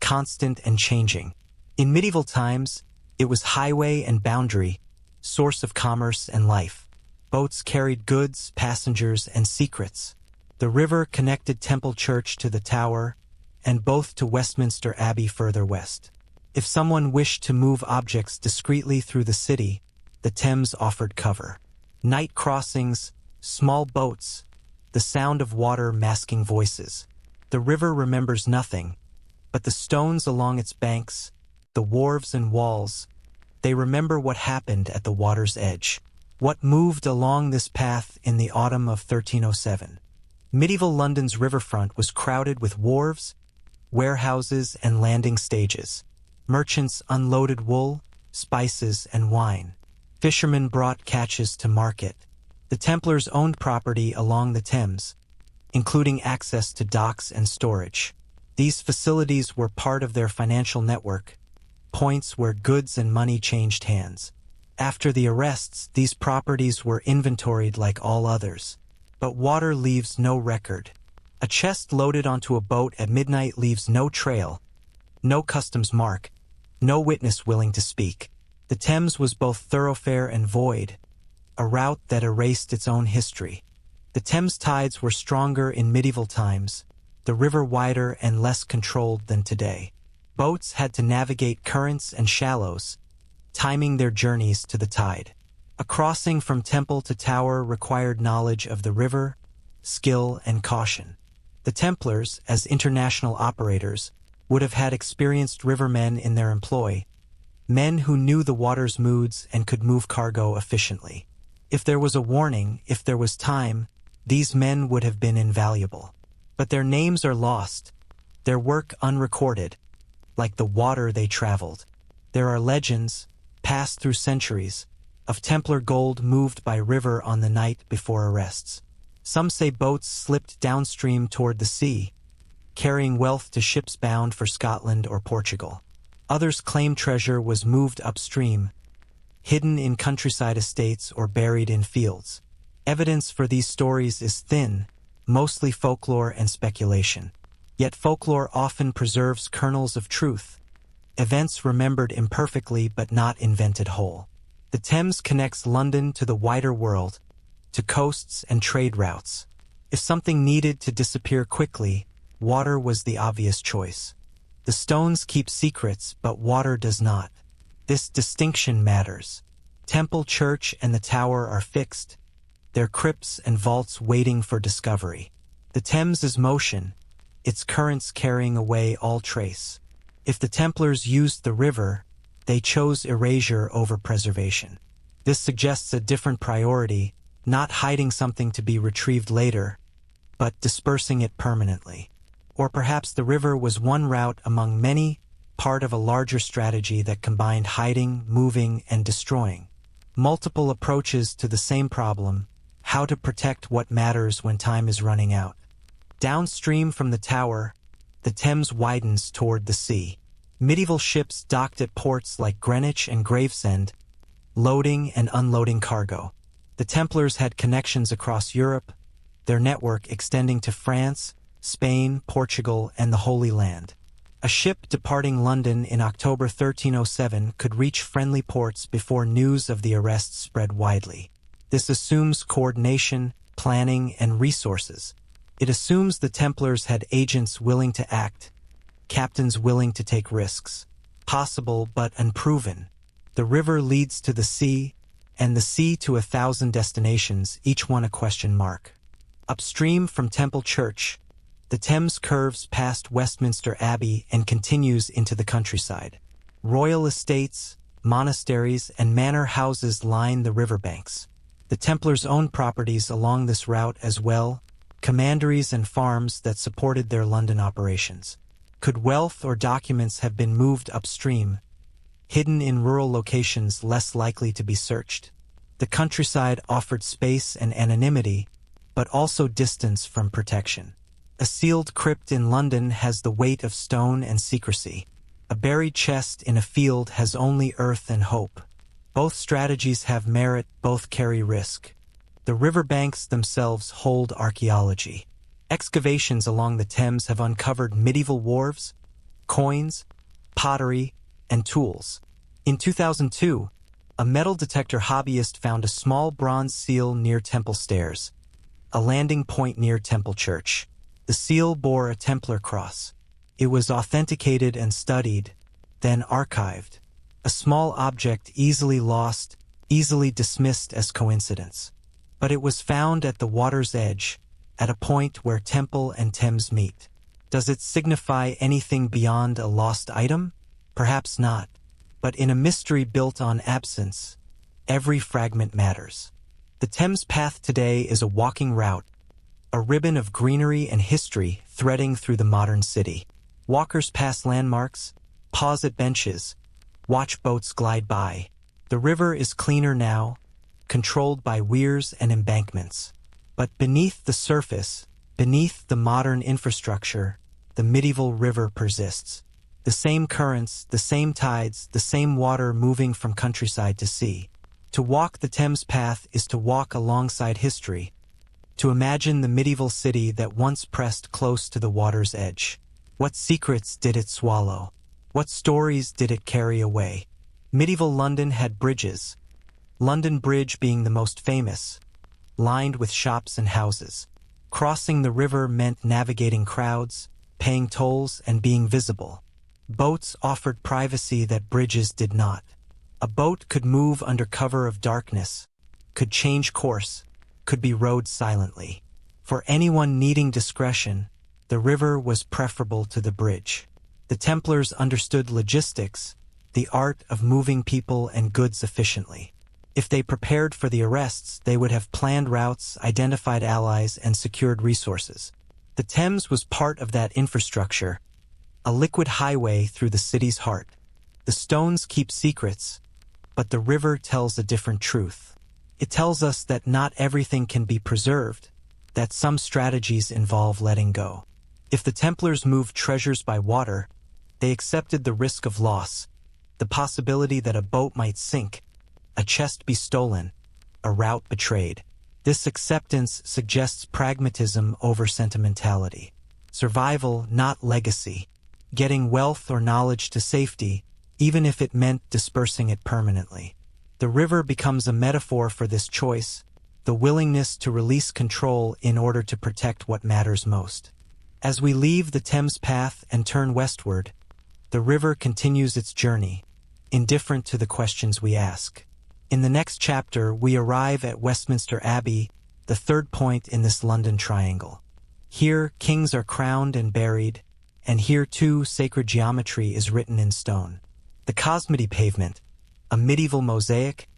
constant and changing. In medieval times, it was highway and boundary, source of commerce and life. Boats carried goods, passengers, and secrets. The river connected Temple Church to the Tower, and both to Westminster Abbey further west. If someone wished to move objects discreetly through the city, the Thames offered cover. Night crossings, small boats, the sound of water masking voices. The river remembers nothing, but the stones along its banks, the wharves and walls, they remember what happened at the water's edge. What moved along this path in the autumn of 1307? Medieval London's riverfront was crowded with wharves, warehouses, and landing stages. Merchants unloaded wool, spices, and wine. Fishermen brought catches to market. The Templars owned property along the Thames, including access to docks and storage. These facilities were part of their financial network, points where goods and money changed hands. After the arrests, these properties were inventoried like all others. But water leaves no record. A chest loaded onto a boat at midnight leaves no trail, no customs mark, no witness willing to speak. The Thames was both thoroughfare and void, a route that erased its own history. The Thames tides were stronger in medieval times, the river wider and less controlled than today. Boats had to navigate currents and shallows, timing their journeys to the tide. A crossing from temple to tower required knowledge of the river, skill, and caution. The Templars, as international operators, would have had experienced rivermen in their employ, men who knew the water's moods and could move cargo efficiently. If there was a warning, if there was time, these men would have been invaluable. But their names are lost, their work unrecorded, like the water they traveled. There are legends, passed through centuries, of Templar gold moved by river on the night before arrests. Some say boats slipped downstream toward the sea, carrying wealth to ships bound for Scotland or Portugal. Others claim treasure was moved upstream, hidden in countryside estates or buried in fields. Evidence for these stories is thin, mostly folklore and speculation. Yet folklore often preserves kernels of truth, events remembered imperfectly but not invented whole. The Thames connects London to the wider world, to coasts and trade routes. If something needed to disappear quickly, water was the obvious choice. The stones keep secrets, but water does not. This distinction matters. Temple Church and the Tower are fixed, their crypts and vaults waiting for discovery. The Thames is motion, its currents carrying away all trace. If the Templars used the river, they chose erasure over preservation. This suggests a different priority, not hiding something to be retrieved later, but dispersing it permanently. Or perhaps the river was one route among many, part of a larger strategy that combined hiding, moving, and destroying. Multiple approaches to the same problem: how to protect what matters when time is running out. Downstream from the tower, the Thames widens toward the sea. Medieval ships docked at ports like Greenwich and Gravesend, loading and unloading cargo. The Templars had connections across Europe, their network extending to France, Spain, Portugal, and the Holy Land. A ship departing London in October 1307 could reach friendly ports before news of the arrests spread widely. This assumes coordination, planning, and resources. It assumes the Templars had agents willing to act, captains willing to take risks. Possible but unproven. The river leads to the sea, and the sea to 1,000 destinations, each one a question mark. Upstream from Temple Church, the Thames curves past Westminster Abbey and continues into the countryside. Royal estates, monasteries, and manor houses line the riverbanks. The Templars owned properties along this route as well, commanderies and farms that supported their London operations. Could wealth or documents have been moved upstream, hidden in rural locations less likely to be searched? The countryside offered space and anonymity, but also distance from protection. A sealed crypt in London has the weight of stone and secrecy. A buried chest in a field has only earth and hope. Both strategies have merit, both carry risk. The riverbanks themselves hold archaeology. Excavations along the Thames have uncovered medieval wharves, coins, pottery, and tools. In 2002, a metal detector hobbyist found a small bronze seal near Temple Stairs, a landing point near Temple Church. The seal bore a Templar cross. It was authenticated and studied, then archived. A small object easily lost, easily dismissed as coincidence. But it was found at the water's edge, at a point where Temple and Thames meet. Does it signify anything beyond a lost item? Perhaps not. But in a mystery built on absence, every fragment matters. The Thames path today is a walking route, a ribbon of greenery and history threading through the modern city. Walkers pass landmarks, pause at benches, watch boats glide by. The river is cleaner now, controlled by weirs and embankments. But beneath the surface, beneath the modern infrastructure, the medieval river persists. The same currents, the same tides, the same water moving from countryside to sea. To walk the Thames path is to walk alongside history, to imagine the medieval city that once pressed close to the water's edge. What secrets did it swallow? What stories did it carry away? Medieval London had bridges, London Bridge being the most famous, lined with shops and houses. Crossing the river meant navigating crowds, paying tolls, and being visible. Boats offered privacy that bridges did not. A boat could move under cover of darkness, could change course, could be rowed silently. For anyone needing discretion, the river was preferable to the bridge. The Templars understood logistics, the art of moving people and goods efficiently. If they prepared for the arrests, they would have planned routes, identified allies, and secured resources. The Thames was part of that infrastructure, a liquid highway through the city's heart. The stones keep secrets, but the river tells a different truth. It tells us that not everything can be preserved, that some strategies involve letting go. If the Templars moved treasures by water, They accepted the risk of loss, the possibility that a boat might sink, a chest be stolen, a route betrayed. This acceptance suggests pragmatism over sentimentality. Survival, not legacy. Getting wealth or knowledge to safety, even if it meant dispersing it permanently. The river becomes a metaphor for this choice, the willingness to release control in order to protect what matters most. As we leave the Thames path and turn westward, the river continues its journey, indifferent to the questions we ask. In the next chapter, we arrive at Westminster Abbey, the third point in this London triangle. Here, kings are crowned and buried, and here too sacred geometry is written in stone. The Cosmody pavement, a medieval mosaic,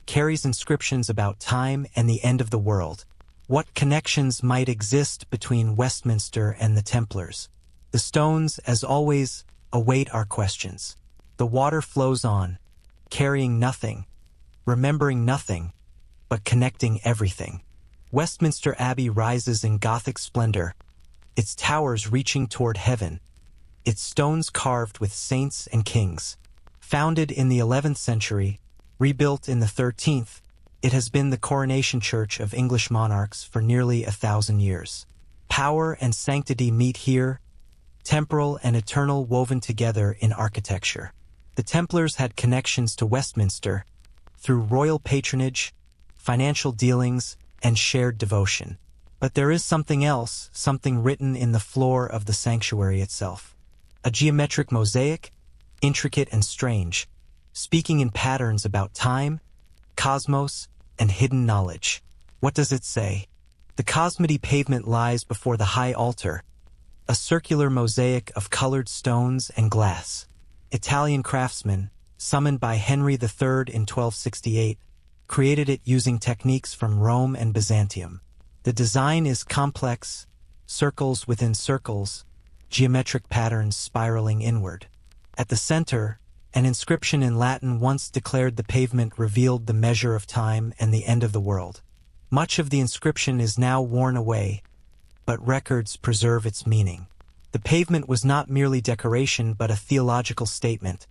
carries inscriptions about time and the end of the world. What connections might exist between Westminster and the Templars? The stones, as always, await our questions. The water flows on, carrying nothing, remembering nothing, but connecting everything. Westminster Abbey rises in Gothic splendor, its towers reaching toward heaven, its stones carved with saints and kings. Founded in the 11th century, rebuilt in the 13th, it has been the coronation church of English monarchs for nearly 1,000 years. Power and sanctity meet here, temporal and eternal woven together in architecture. The Templars had connections to Westminster through royal patronage, financial dealings, and shared devotion. But there is something else, something written in the floor of the sanctuary itself. A geometric mosaic, intricate and strange, speaking in patterns about time, cosmos, and hidden knowledge. What does it say? The Cosmody pavement lies before the high altar, a circular mosaic of colored stones and glass. Italian craftsmen, summoned by Henry III in 1268, created it using techniques from Rome and Byzantium. The design is complex, circles within circles, geometric patterns spiraling inward. At the center, an inscription in Latin once declared the pavement revealed the measure of time and the end of the world. Much of the inscription is now worn away, but records preserve its meaning. The pavement was not merely decoration but a theological statement,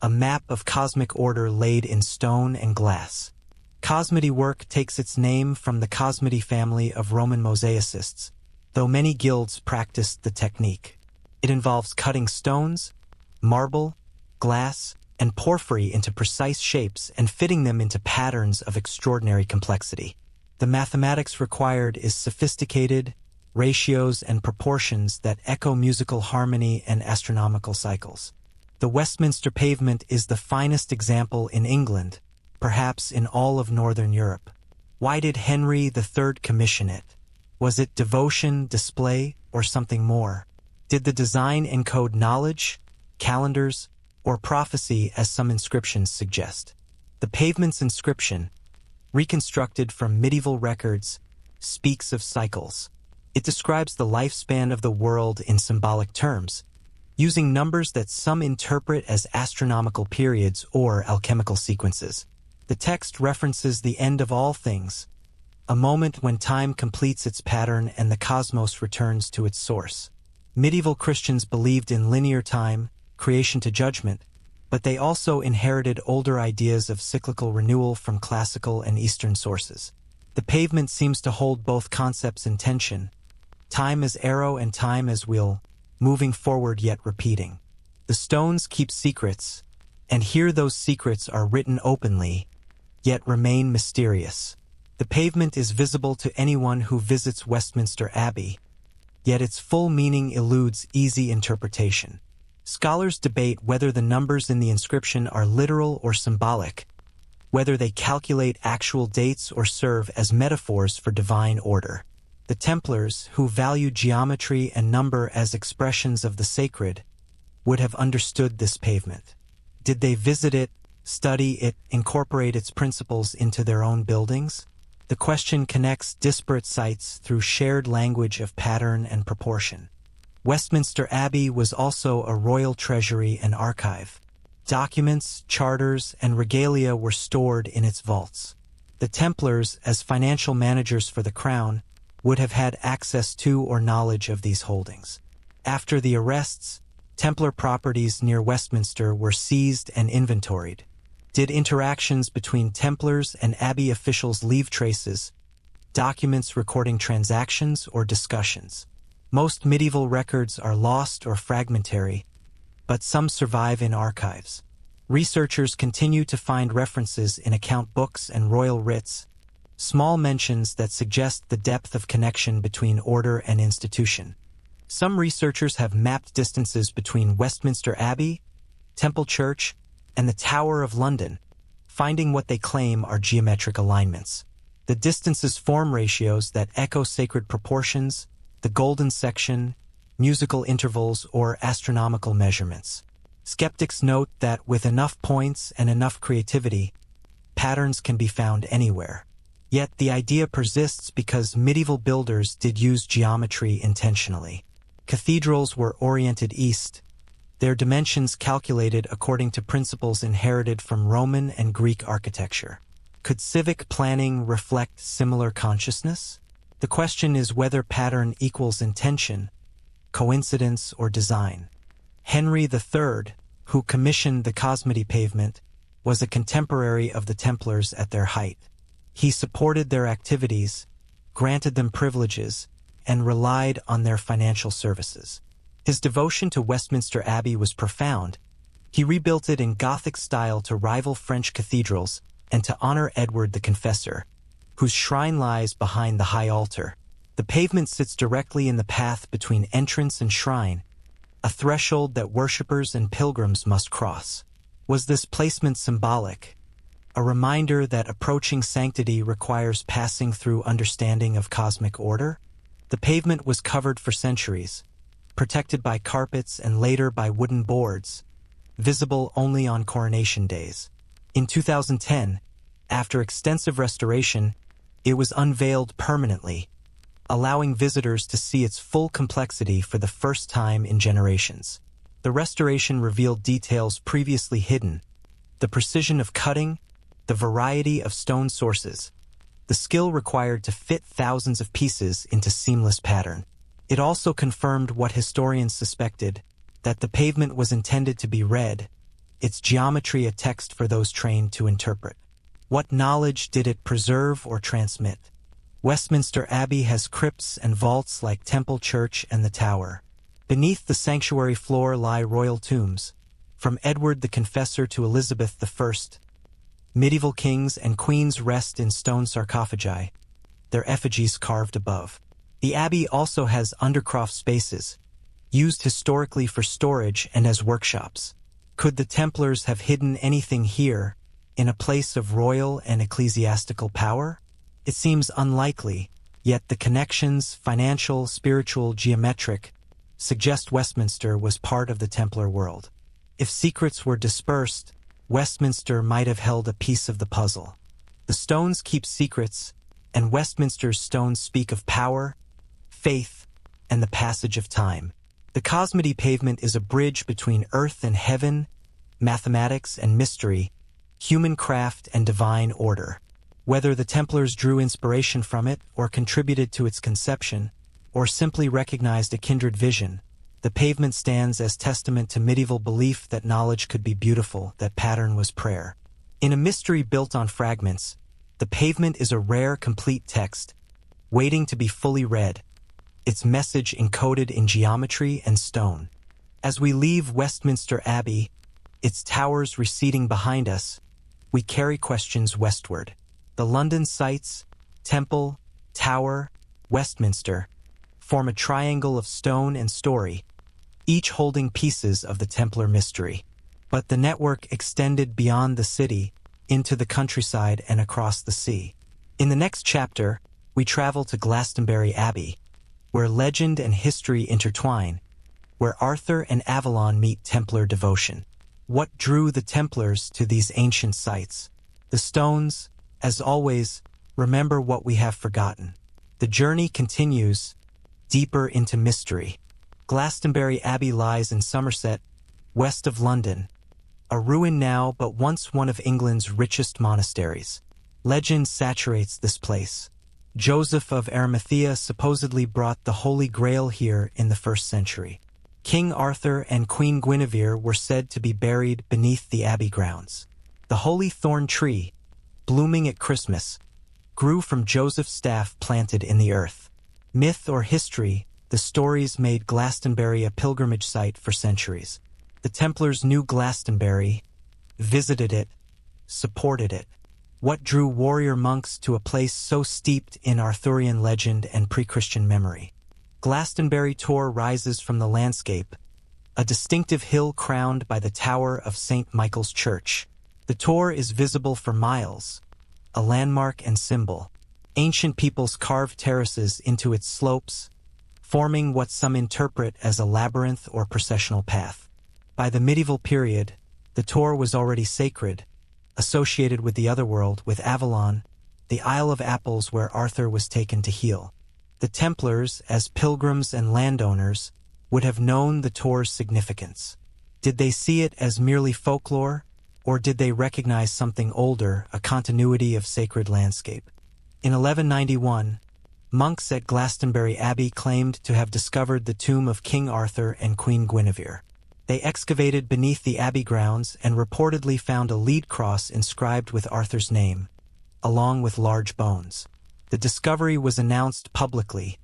a map of cosmic order laid in stone and glass. Cosmody work takes its name from the Cosmody family of Roman mosaicists, though many guilds practiced the technique. It involves cutting stones, marble, glass, and porphyry into precise shapes and fitting them into patterns of extraordinary complexity. The mathematics required is sophisticated, ratios and proportions that echo musical harmony and astronomical cycles. The Westminster pavement is the finest example in England, perhaps in all of Northern Europe. Why did Henry III commission it? Was it devotion, display, or something more? Did the design encode knowledge, calendars, or prophecy as some inscriptions suggest? The pavement's inscription, reconstructed from medieval records, speaks of cycles. It describes the lifespan of the world in symbolic terms, using numbers that some interpret as astronomical periods or alchemical sequences. The text references the end of all things, a moment when time completes its pattern and the cosmos returns to its source. Medieval Christians believed in linear time, creation to judgment, but they also inherited older ideas of cyclical renewal from classical and Eastern sources. The pavement seems to hold both concepts in tension, time as arrow and time as wheel, moving forward yet repeating. The stones keep secrets, and here those secrets are written openly, yet remain mysterious. The pavement is visible to anyone who visits Westminster Abbey, yet its full meaning eludes easy interpretation. Scholars debate whether the numbers in the inscription are literal or symbolic, whether they calculate actual dates or serve as metaphors for divine order. The Templars, who valued geometry and number as expressions of the sacred, would have understood this pavement. Did they visit it, study it, incorporate its principles into their own buildings? The question connects disparate sites through shared language of pattern and proportion. Westminster Abbey was also a royal treasury and archive. Documents, charters, and regalia were stored in its vaults. The Templars, as financial managers for the crown, would have had access to or knowledge of these holdings. After the arrests, Templar properties near Westminster were seized and inventoried. Did interactions between Templars and Abbey officials leave traces, documents recording transactions or discussions? Most medieval records are lost or fragmentary, but some survive in archives. Researchers continue to find references in account books and royal writs, small mentions that suggest the depth of connection between order and institution. Some researchers have mapped distances between Westminster Abbey, Temple Church, and the Tower of London, finding what they claim are geometric alignments. The distances form ratios that echo sacred proportions, the golden section, musical intervals, or astronomical measurements. Skeptics note that with enough points and enough creativity, patterns can be found anywhere. Yet the idea persists because medieval builders did use geometry intentionally. Cathedrals were oriented east, their dimensions calculated according to principles inherited from Roman and Greek architecture. Could civic planning reflect similar consciousness? The question is whether pattern equals intention, coincidence, or design. Henry III, who commissioned the Cosmedy pavement, was a contemporary of the Templars at their height. He supported their activities, granted them privileges, and relied on their financial services. His devotion to Westminster Abbey was profound. He rebuilt it in Gothic style to rival French cathedrals and to honor Edward the Confessor, whose shrine lies behind the high altar. The pavement sits directly in the path between entrance and shrine, a threshold that worshippers and pilgrims must cross. Was this placement symbolic? A reminder that approaching sanctity requires passing through understanding of cosmic order? The pavement was covered for centuries, protected by carpets and later by wooden boards, visible only on coronation days. In 2010, after extensive restoration, it was unveiled permanently, allowing visitors to see its full complexity for the first time in generations. The restoration revealed details previously hidden: the precision of cutting, the variety of stone sources, the skill required to fit thousands of pieces into seamless pattern. It also confirmed what historians suspected, that the pavement was intended to be read, its geometry a text for those trained to interpret. What knowledge did it preserve or transmit? Westminster Abbey has crypts and vaults like Temple Church and the Tower. Beneath the sanctuary floor lie royal tombs, from Edward the Confessor to Elizabeth I. Medieval kings and queens rest in stone sarcophagi, their effigies carved above. The abbey also has undercroft spaces, used historically for storage and as workshops. Could the Templars have hidden anything here, in a place of royal and ecclesiastical power? It seems unlikely, yet the connections, financial, spiritual, geometric, suggest Westminster was part of the Templar world. If secrets were dispersed, Westminster might have held a piece of the puzzle. The stones keep secrets, and Westminster's stones speak of power, faith, and the passage of time. The Cosmedy pavement is a bridge between earth and heaven, mathematics and mystery, human craft and divine order. Whether the Templars drew inspiration from it, or contributed to its conception, or simply recognized a kindred vision, the pavement stands as testament to medieval belief that knowledge could be beautiful, that pattern was prayer. In a mystery built on fragments, the pavement is a rare, complete text, waiting to be fully read, its message encoded in geometry and stone. As we leave Westminster Abbey, its towers receding behind us, we carry questions westward. The London sites, Temple, Tower, Westminster, form a triangle of stone and story, each holding pieces of the Templar mystery. But the network extended beyond the city, into the countryside and across the sea. In the next chapter, we travel to Glastonbury Abbey, where legend and history intertwine, where Arthur and Avalon meet Templar devotion. What drew the Templars to these ancient sites? The stones, as always, remember what we have forgotten. The journey continues, deeper into mystery. Glastonbury Abbey lies in Somerset, west of London, a ruin now but once one of England's richest monasteries. Legend saturates this place. Joseph of Arimathea supposedly brought the Holy Grail here in the 1st century. King Arthur and Queen Guinevere were said to be buried beneath the abbey grounds. The holy thorn tree, blooming at Christmas, grew from Joseph's staff planted in the earth. Myth or history, the stories made Glastonbury a pilgrimage site for centuries. The Templars knew Glastonbury, visited it, supported it. What drew warrior monks to a place so steeped in Arthurian legend and pre-Christian memory? Glastonbury Tor rises from the landscape, a distinctive hill crowned by the tower of St. Michael's Church. The Tor is visible for miles, a landmark and symbol. Ancient peoples carved terraces into its slopes, forming what some interpret as a labyrinth or processional path. By the medieval period, the Tor was already sacred, associated with the otherworld, with Avalon, the Isle of Apples where Arthur was taken to heal. The Templars, as pilgrims and landowners, would have known the Tor's significance. Did they see it as merely folklore, or did they recognize something older, a continuity of sacred landscape? In 1191, monks at Glastonbury Abbey claimed to have discovered the tomb of King Arthur and Queen Guinevere. They excavated beneath the abbey grounds and reportedly found a lead cross inscribed with Arthur's name, along with large bones. The discovery was announced publicly,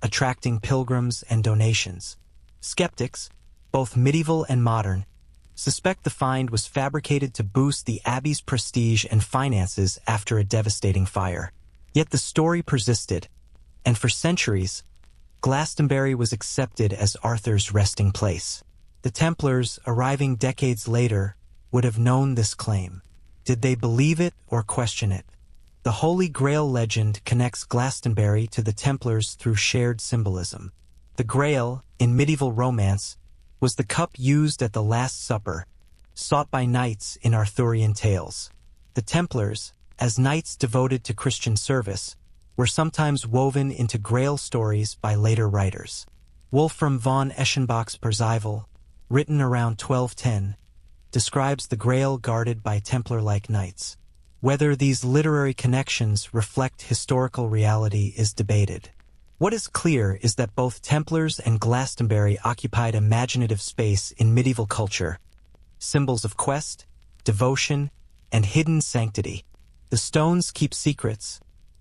attracting pilgrims and donations. Skeptics, both medieval and modern, suspect the find was fabricated to boost the abbey's prestige and finances after a devastating fire. Yet the story persisted, and for centuries, Glastonbury was accepted as Arthur's resting place. The Templars, arriving decades later, would have known this claim. Did they believe it or question it? The Holy Grail legend connects Glastonbury to the Templars through shared symbolism. The Grail, in medieval romance, was the cup used at the Last Supper, sought by knights in Arthurian tales. The Templars, as knights devoted to Christian service, were sometimes woven into Grail stories by later writers. Wolfram von Eschenbach's Percival, written around 1210, describes the Grail guarded by Templar-like knights. Whether these literary connections reflect historical reality is debated. What is clear is that both Templars and Glastonbury occupied imaginative space in medieval culture, symbols of quest, devotion, and hidden sanctity. The stones keep secrets,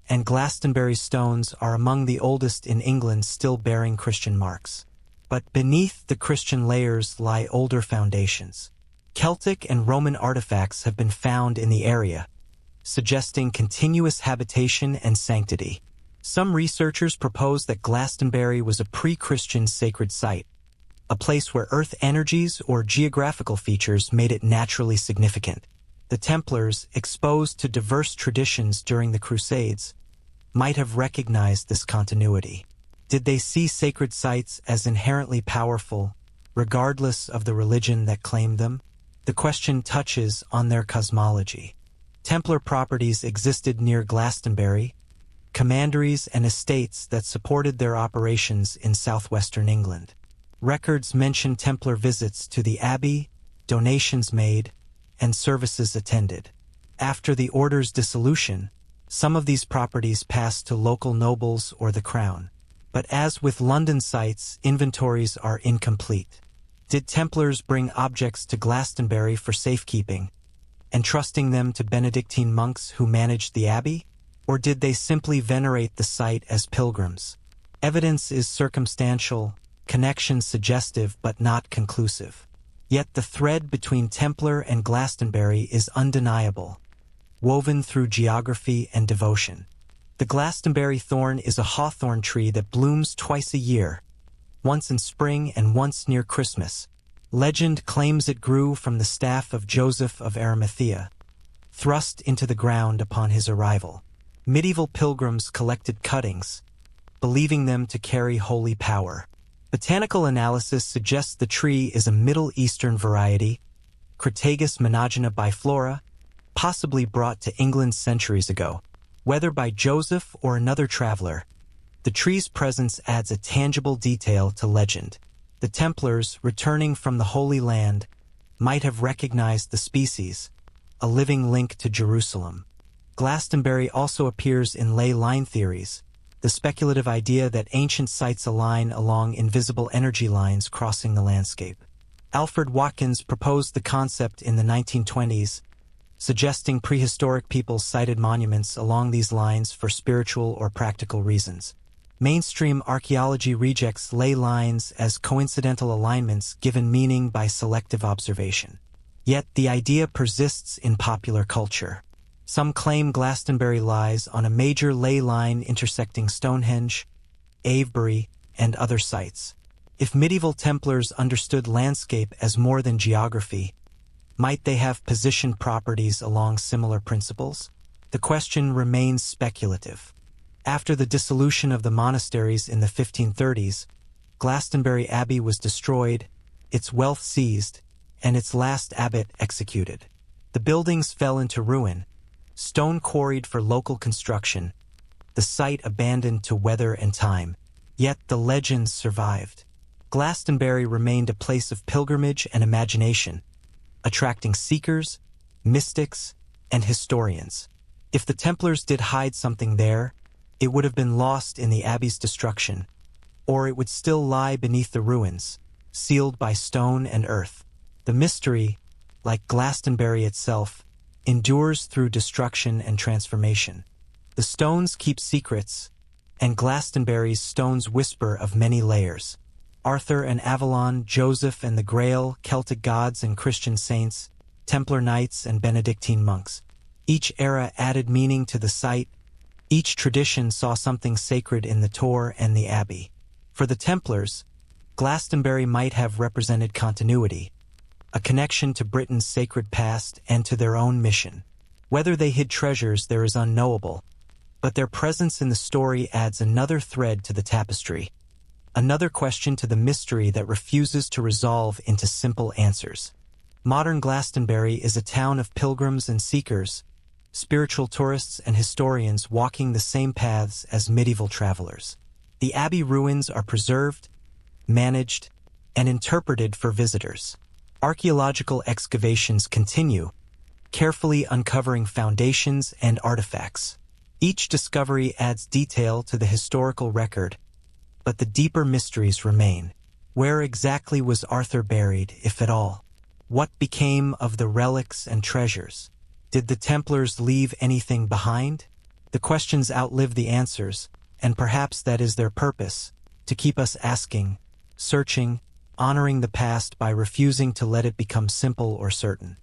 and Glastonbury stones are among the oldest in England still bearing Christian marks. But beneath the Christian layers lie older foundations. Celtic and Roman artifacts have been found in the area, suggesting continuous habitation and sanctity. Some researchers propose that Glastonbury was a pre-Christian sacred site, a place where earth energies or geographical features made it naturally significant. The Templars, exposed to diverse traditions during the Crusades, might have recognized this continuity. Did they see sacred sites as inherently powerful, regardless of the religion that claimed them? The question touches on their cosmology. Templar properties existed near Glastonbury, commanderies and estates that supported their operations in southwestern England. Records mention Templar visits to the abbey, donations made, and services attended. After the order's dissolution, some of these properties passed to local nobles or the crown. But as with London sites, inventories are incomplete. Did Templars bring objects to Glastonbury for safekeeping, entrusting them to Benedictine monks who managed the abbey? Or did they simply venerate the site as pilgrims? Evidence is circumstantial, connections suggestive but not conclusive. Yet the thread between Templar and Glastonbury is undeniable, woven through geography and devotion. The Glastonbury thorn is a hawthorn tree that blooms twice a year, once in spring and once near Christmas. Legend claims it grew from the staff of Joseph of Arimathea, thrust into the ground upon his arrival. Medieval pilgrims collected cuttings, believing them to carry holy power. Botanical analysis suggests the tree is a Middle Eastern variety, Crataegus monogyna biflora, possibly brought to England centuries ago. Whether by Joseph or another traveler, the tree's presence adds a tangible detail to legend. The Templars, returning from the Holy Land, might have recognized the species, a living link to Jerusalem. Glastonbury also appears in ley line theories, the speculative idea that ancient sites align along invisible energy lines crossing the landscape. Alfred Watkins proposed the concept in the 1920s, suggesting prehistoric peoples sited monuments along these lines for spiritual or practical reasons. Mainstream archaeology rejects ley lines as coincidental alignments given meaning by selective observation. Yet the idea persists in popular culture. Some claim Glastonbury lies on a major ley line intersecting Stonehenge, Avebury, and other sites. If medieval Templars understood landscape as more than geography, might they have positioned properties along similar principles? The question remains speculative. After the dissolution of the monasteries in the 1530s, Glastonbury Abbey was destroyed, its wealth seized, and its last abbot executed. The buildings fell into ruin, stone quarried for local construction, the site abandoned to weather and time. Yet the legends survived. Glastonbury remained a place of pilgrimage and imagination, attracting seekers, mystics, and historians. If the Templars did hide something there, it would have been lost in the abbey's destruction, or it would still lie beneath the ruins, sealed by stone and earth. The mystery, like Glastonbury itself, endures through destruction and transformation. The stones keep secrets, and Glastonbury's stones whisper of many layers. Arthur and Avalon, Joseph and the Grail, Celtic gods and Christian saints, Templar knights and Benedictine monks. Each era added meaning to the site. Each tradition saw something sacred in the Tor and the Abbey. For the Templars, Glastonbury might have represented continuity, a connection to Britain's sacred past and to their own mission. Whether they hid treasures there is unknowable, but their presence in the story adds another thread to the tapestry, another question to the mystery that refuses to resolve into simple answers. Modern Glastonbury is a town of pilgrims and seekers, spiritual tourists and historians walking the same paths as medieval travelers. The abbey ruins are preserved, managed, and interpreted for visitors. Archaeological excavations continue, carefully uncovering foundations and artifacts. Each discovery adds detail to the historical record, but the deeper mysteries remain. Where exactly was Arthur buried, if at all? What became of the relics and treasures? Did the Templars leave anything behind? The questions outlive the answers, and perhaps that is their purpose, to keep us asking, searching, honoring the past by refusing to let it become simple or certain.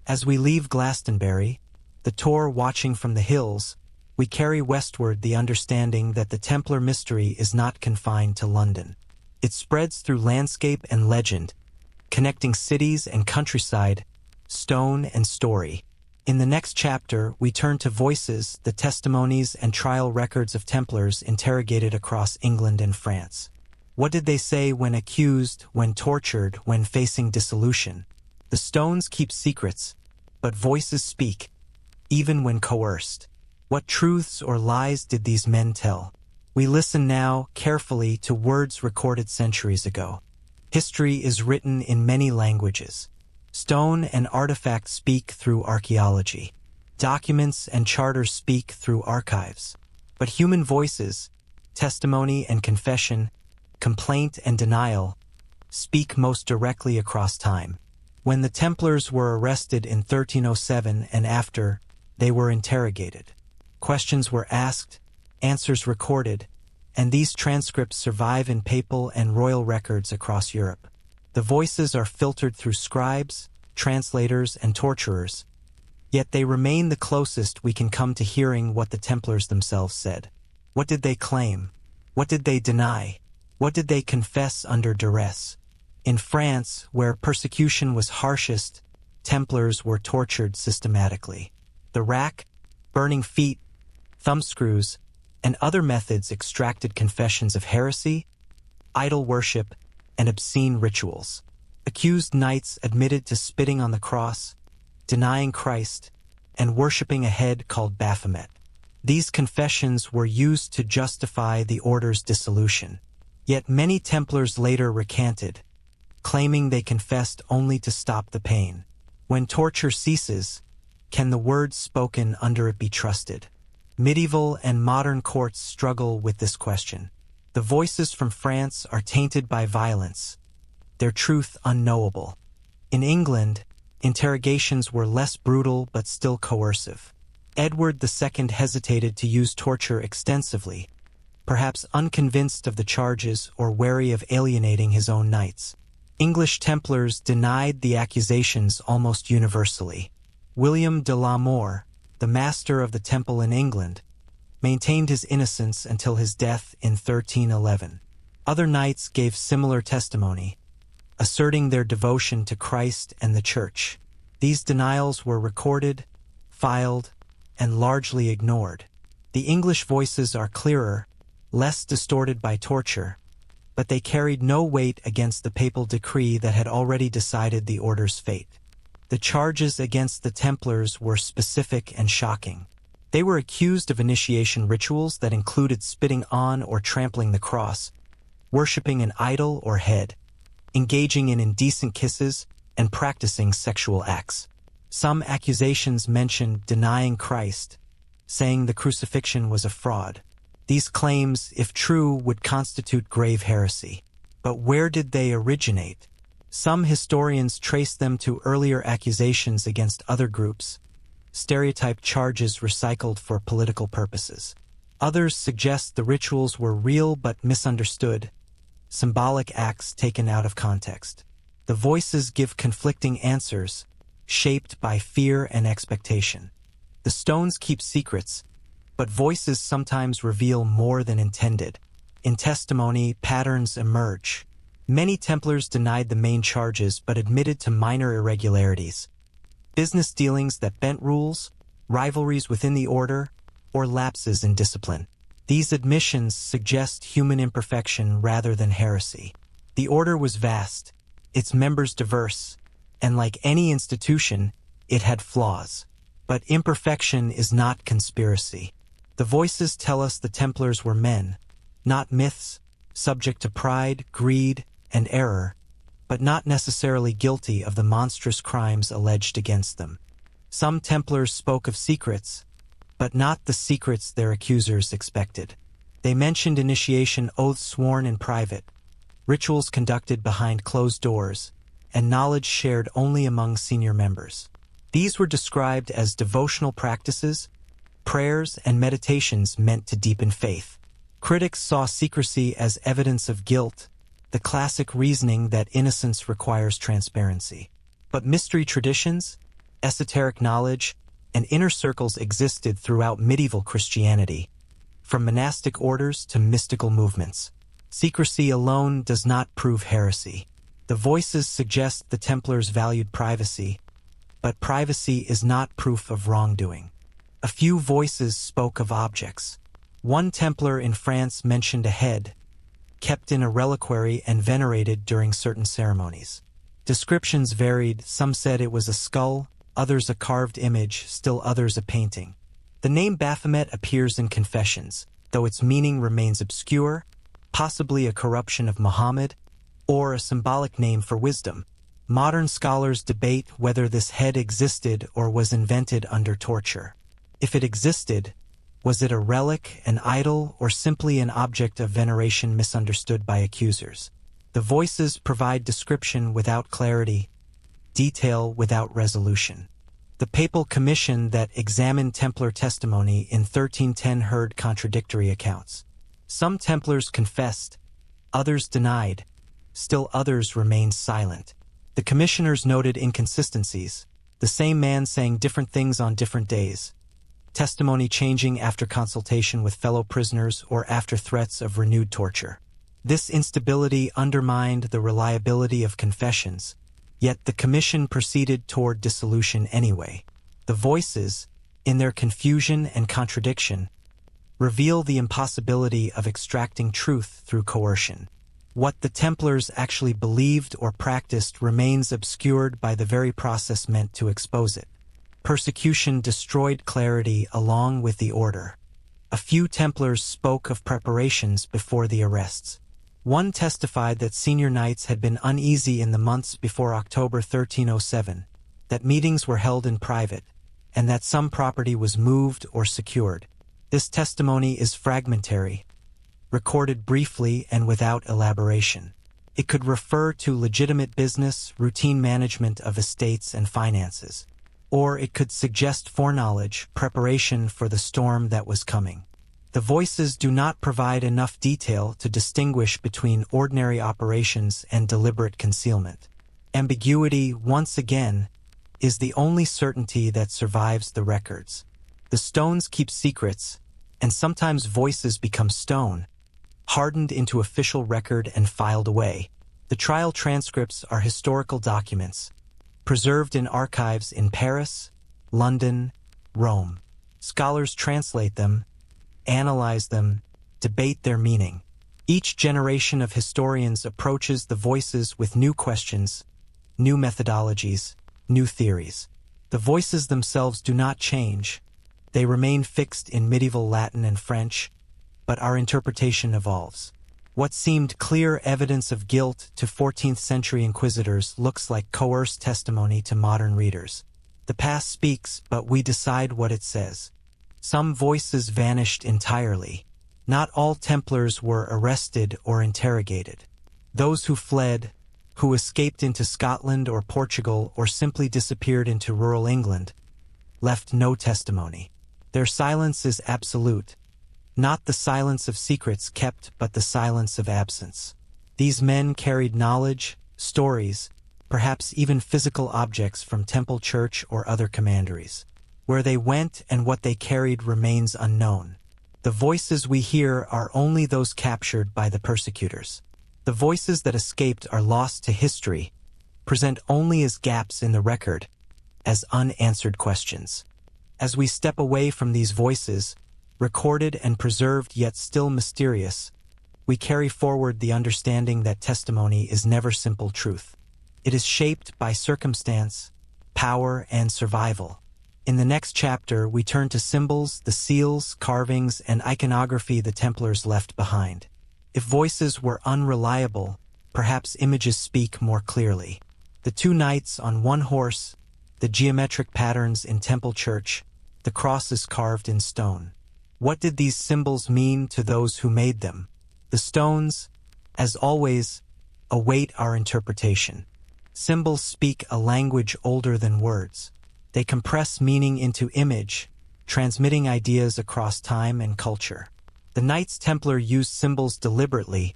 As we leave Glastonbury, the Tor watching from the hills, we carry westward the understanding that the Templar mystery is not confined to London. It spreads through landscape and legend, connecting cities and countryside, stone and story. In the next chapter, we turn to voices, the testimonies and trial records of Templars interrogated across England and France. What did they say when accused, when tortured, when facing dissolution? The stones keep secrets, but voices speak, even when coerced. What truths or lies did these men tell? We listen now carefully to words recorded centuries ago. History is written in many languages. Stone and artifacts speak through archaeology. Documents and charters speak through archives. But human voices, testimony and confession, complaint and denial, speak most directly across time. When the Templars were arrested in 1307 and after, they were interrogated. Questions were asked, answers recorded, and these transcripts survive in papal and royal records across Europe. The voices are filtered through scribes, translators, and torturers, yet they remain the closest we can come to hearing what the Templars themselves said. What did they claim? What did they deny? What did they confess under duress? In France, where persecution was harshest, Templars were tortured systematically. The rack, burning feet, thumbscrews, and other methods extracted confessions of heresy, idol worship, and obscene rituals. Accused knights admitted to spitting on the cross, denying Christ, and worshipping a head called Baphomet. These confessions were used to justify the order's dissolution. Yet many Templars later recanted, claiming they confessed only to stop the pain. When torture ceases, can the words spoken under it be trusted? Medieval and modern courts struggle with this question. The voices from France are tainted by violence, their truth unknowable. In England, interrogations were less brutal but still coercive. Edward II hesitated to use torture extensively, perhaps unconvinced of the charges or wary of alienating his own knights. English Templars denied the accusations almost universally. William de la More, the master of the Temple in England, maintained his innocence until his death in 1311. Other knights gave similar testimony, asserting their devotion to Christ and the Church. These denials were recorded, filed, and largely ignored. The English voices are clearer, less distorted by torture, but they carried no weight against the papal decree that had already decided the order's fate. The charges against the Templars were specific and shocking. They were accused of initiation rituals that included spitting on or trampling the cross, worshipping an idol or head, engaging in indecent kisses, and practicing sexual acts. Some accusations mentioned denying Christ, saying the crucifixion was a fraud. These claims, if true, would constitute grave heresy. But where did they originate? Some historians trace them to earlier accusations against other groups, stereotyped charges recycled for political purposes. Others suggest the rituals were real but misunderstood, symbolic acts taken out of context. The voices give conflicting answers, shaped by fear and expectation. The stones keep secrets, but voices sometimes reveal more than intended. In testimony, patterns emerge. Many Templars denied the main charges but admitted to minor irregularities, business dealings that bent rules, rivalries within the order, or lapses in discipline. These admissions suggest human imperfection rather than heresy. The order was vast, its members diverse, and like any institution, it had flaws. But imperfection is not conspiracy. The voices tell us the Templars were men, not myths, subject to pride, greed, and error, but not necessarily guilty of the monstrous crimes alleged against them. Some Templars spoke of secrets, but not the secrets their accusers expected. They mentioned initiation oaths sworn in private, rituals conducted behind closed doors, and knowledge shared only among senior members. These were described as devotional practices, prayers, and meditations meant to deepen faith. Critics saw secrecy as evidence of guilt, the classic reasoning that innocence requires transparency. But mystery traditions, esoteric knowledge, and inner circles existed throughout medieval Christianity, from monastic orders to mystical movements. Secrecy alone does not prove heresy. The voices suggest the Templars valued privacy, but privacy is not proof of wrongdoing. A few voices spoke of objects. One Templar in France mentioned a head, kept in a reliquary and venerated during certain ceremonies. Descriptions varied. Some said it was a skull, others a carved image, still others a painting. The name Baphomet appears in confessions, though its meaning remains obscure, possibly a corruption of Muhammad, or a symbolic name for wisdom. Modern scholars debate whether this head existed or was invented under torture. If it existed, was it a relic, an idol, or simply an object of veneration misunderstood by accusers? The voices provide description without clarity, detail without resolution. The papal commission that examined Templar testimony in 1310 heard contradictory accounts. Some Templars confessed, others denied, still others remained silent. The commissioners noted inconsistencies, the same man saying different things on different days, testimony changing after consultation with fellow prisoners or after threats of renewed torture. This instability undermined the reliability of confessions, yet the commission proceeded toward dissolution anyway. The voices, in their confusion and contradiction, reveal the impossibility of extracting truth through coercion. What the Templars actually believed or practiced remains obscured by the very process meant to expose it. Persecution destroyed clarity along with the order. A few Templars spoke of preparations before the arrests. One testified that senior knights had been uneasy in the months before October 1307, that meetings were held in private, and that some property was moved or secured. This testimony is fragmentary, recorded briefly and without elaboration. It could refer to legitimate business, routine management of estates and finances, or it could suggest foreknowledge, preparation for the storm that was coming. The voices do not provide enough detail to distinguish between ordinary operations and deliberate concealment. Ambiguity, once again, is the only certainty that survives the records. The stones keep secrets, and sometimes voices become stone, hardened into official record and filed away. The trial transcripts are historical documents, preserved in archives in Paris, London, Rome. Scholars translate them, analyze them, debate their meaning. Each generation of historians approaches the voices with new questions, new methodologies, new theories. The voices themselves do not change. They remain fixed in medieval Latin and French, but our interpretation evolves. What seemed clear evidence of guilt to 14th century inquisitors looks like coerced testimony to modern readers. The past speaks, but we decide what it says. Some voices vanished entirely. Not all Templars were arrested or interrogated. Those who fled, who escaped into Scotland or Portugal or simply disappeared into rural England, left no testimony. Their silence is absolute. Not the silence of secrets kept, but the silence of absence. These men carried knowledge, stories, perhaps even physical objects from temple church or other commanderies. Where they went and what they carried remains unknown. The voices we hear are only those captured by the persecutors. The voices that escaped are lost to history, present only as gaps in the record, as unanswered questions. As we step away from these voices, recorded and preserved yet still mysterious, we carry forward the understanding that testimony is never simple truth. It is shaped by circumstance, power, and survival. In the next chapter, we turn to symbols, the seals, carvings, and iconography the Templars left behind. If voices were unreliable, perhaps images speak more clearly. The two knights on one horse, the geometric patterns in temple church, the crosses carved in stone. What did these symbols mean to those who made them? The stones, as always, await our interpretation. Symbols speak a language older than words. They compress meaning into image, transmitting ideas across time and culture. The Knights Templar used symbols deliberately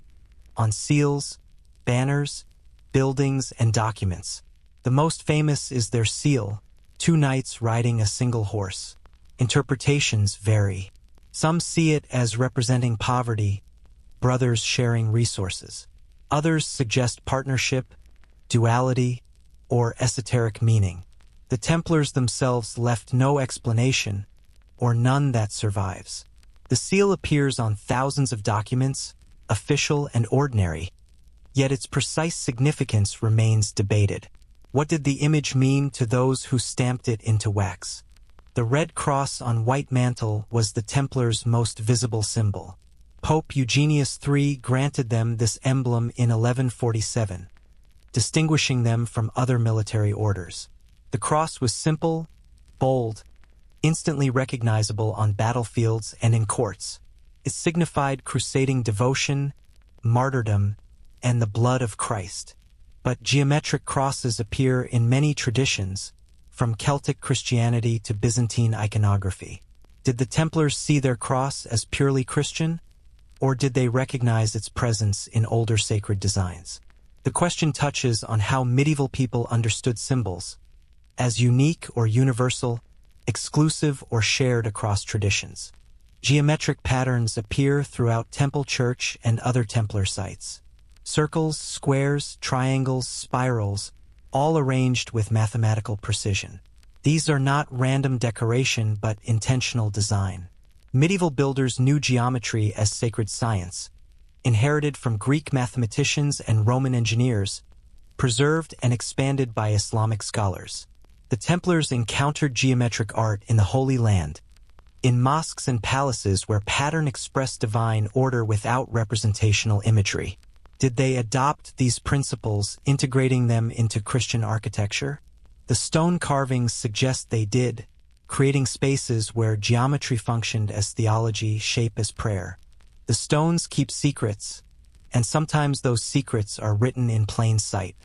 on seals, banners, buildings, and documents. The most famous is their seal, two knights riding a single horse. Interpretations vary. Some see it as representing poverty, brothers sharing resources. Others suggest partnership, duality, or esoteric meaning. The Templars themselves left no explanation, or none that survives. The seal appears on thousands of documents, official and ordinary, yet its precise significance remains debated. What did the image mean to those who stamped it into wax? The red cross on white mantle was the Templars' most visible symbol. Pope Eugenius III granted them this emblem in 1147, distinguishing them from other military orders. The cross was simple, bold, instantly recognizable on battlefields and in courts. It signified crusading devotion, martyrdom, and the blood of Christ. But geometric crosses appear in many traditions, from Celtic Christianity to Byzantine iconography. Did the Templars see their cross as purely Christian, or did they recognize its presence in older sacred designs? The question touches on how medieval people understood symbols, as unique or universal, exclusive or shared across traditions. Geometric patterns appear throughout temple church and other Templar sites. Circles, squares, triangles, spirals, all arranged with mathematical precision. These are not random decoration but intentional design. Medieval builders knew geometry as sacred science, inherited from Greek mathematicians and Roman engineers, preserved and expanded by Islamic scholars. The Templars encountered geometric art in the Holy Land, in mosques and palaces where pattern expressed divine order without representational imagery. Did they adopt these principles, integrating them into Christian architecture? The stone carvings suggest they did, creating spaces where geometry functioned as theology, shape as prayer. The stones keep secrets, and sometimes those secrets are written in plain sight.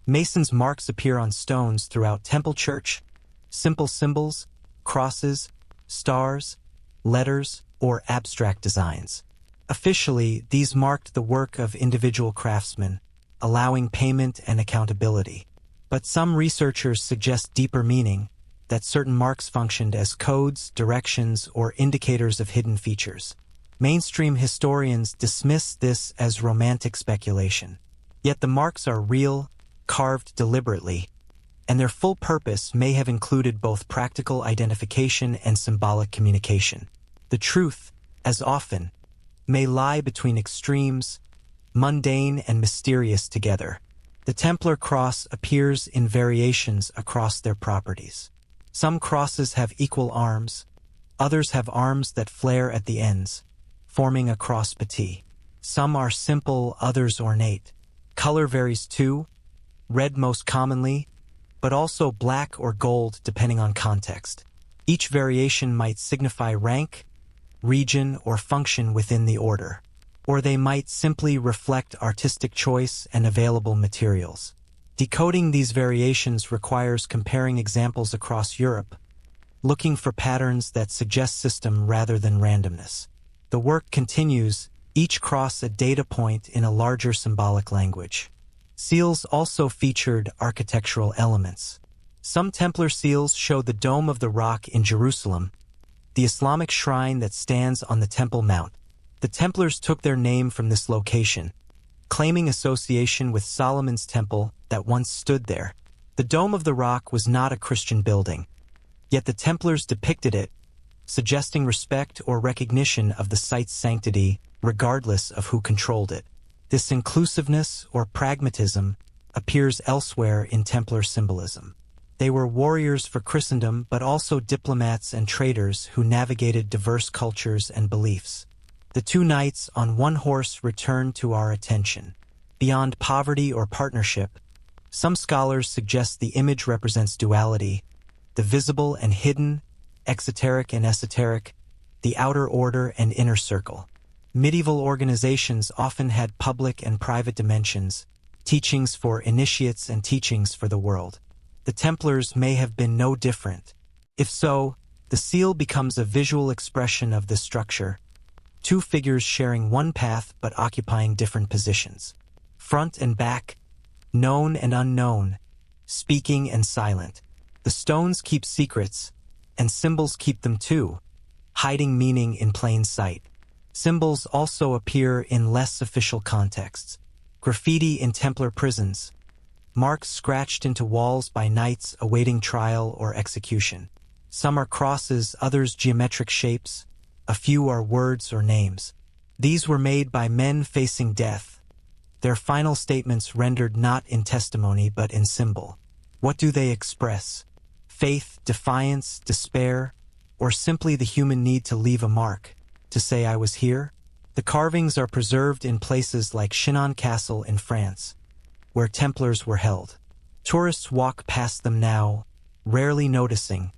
Masons' marks appear on stones throughout temple church, simple symbols, crosses, stars, letters, or abstract designs. Officially, these marked the work of individual craftsmen, allowing payment and accountability. But some researchers suggest deeper meaning, that certain marks functioned as codes, directions, or indicators of hidden features. Mainstream historians dismiss this as romantic speculation. Yet the marks are real, carved deliberately, and their full purpose may have included both practical identification and symbolic communication. The truth, as often, may lie between extremes, mundane and mysterious together. The Templar cross appears in variations across their properties. Some crosses have equal arms, others have arms that flare at the ends, forming a cross petit. Some are simple, others ornate. Color varies too, red most commonly, but also black or gold depending on context. Each variation might signify rank, region, or function within the order, or they might simply reflect artistic choice and available materials. Decoding these variations requires comparing examples across Europe, looking for patterns that suggest system rather than randomness. The work continues, each cross a data point in a larger symbolic language. Seals also featured architectural elements. Some Templar seals show the Dome of the Rock in Jerusalem, the Islamic shrine that stands on the Temple Mount. The Templars took their name from this location, claiming association with Solomon's temple that once stood there. The Dome of the Rock was not a Christian building, yet the Templars depicted it, suggesting respect or recognition of the site's sanctity regardless of who controlled it. This inclusiveness or pragmatism appears elsewhere in Templar symbolism. They were warriors for Christendom, but also diplomats and traders who navigated diverse cultures and beliefs. The two knights on one horse return to our attention. Beyond poverty or partnership, some scholars suggest the image represents duality, the visible and hidden, exoteric and esoteric, the outer order and inner circle. Medieval organizations often had public and private dimensions, teachings for initiates and teachings for the world. The Templars may have been no different. If so, the seal becomes a visual expression of this structure, two figures sharing one path but occupying different positions. Front and back, known and unknown, speaking and silent. The stones keep secrets, and symbols keep them too, hiding meaning in plain sight. Symbols also appear in less official contexts. Graffiti in Templar prisons, marks scratched into walls by knights awaiting trial or execution. Some are crosses, others geometric shapes, a few are words or names. These were made by men facing death, their final statements rendered not in testimony but in symbol. What do they express? Faith, defiance, despair, or simply the human need to leave a mark, to say I was here? The carvings are preserved in places like Chinon Castle in France, where Templars were held. Tourists walk past them now, rarely noticing,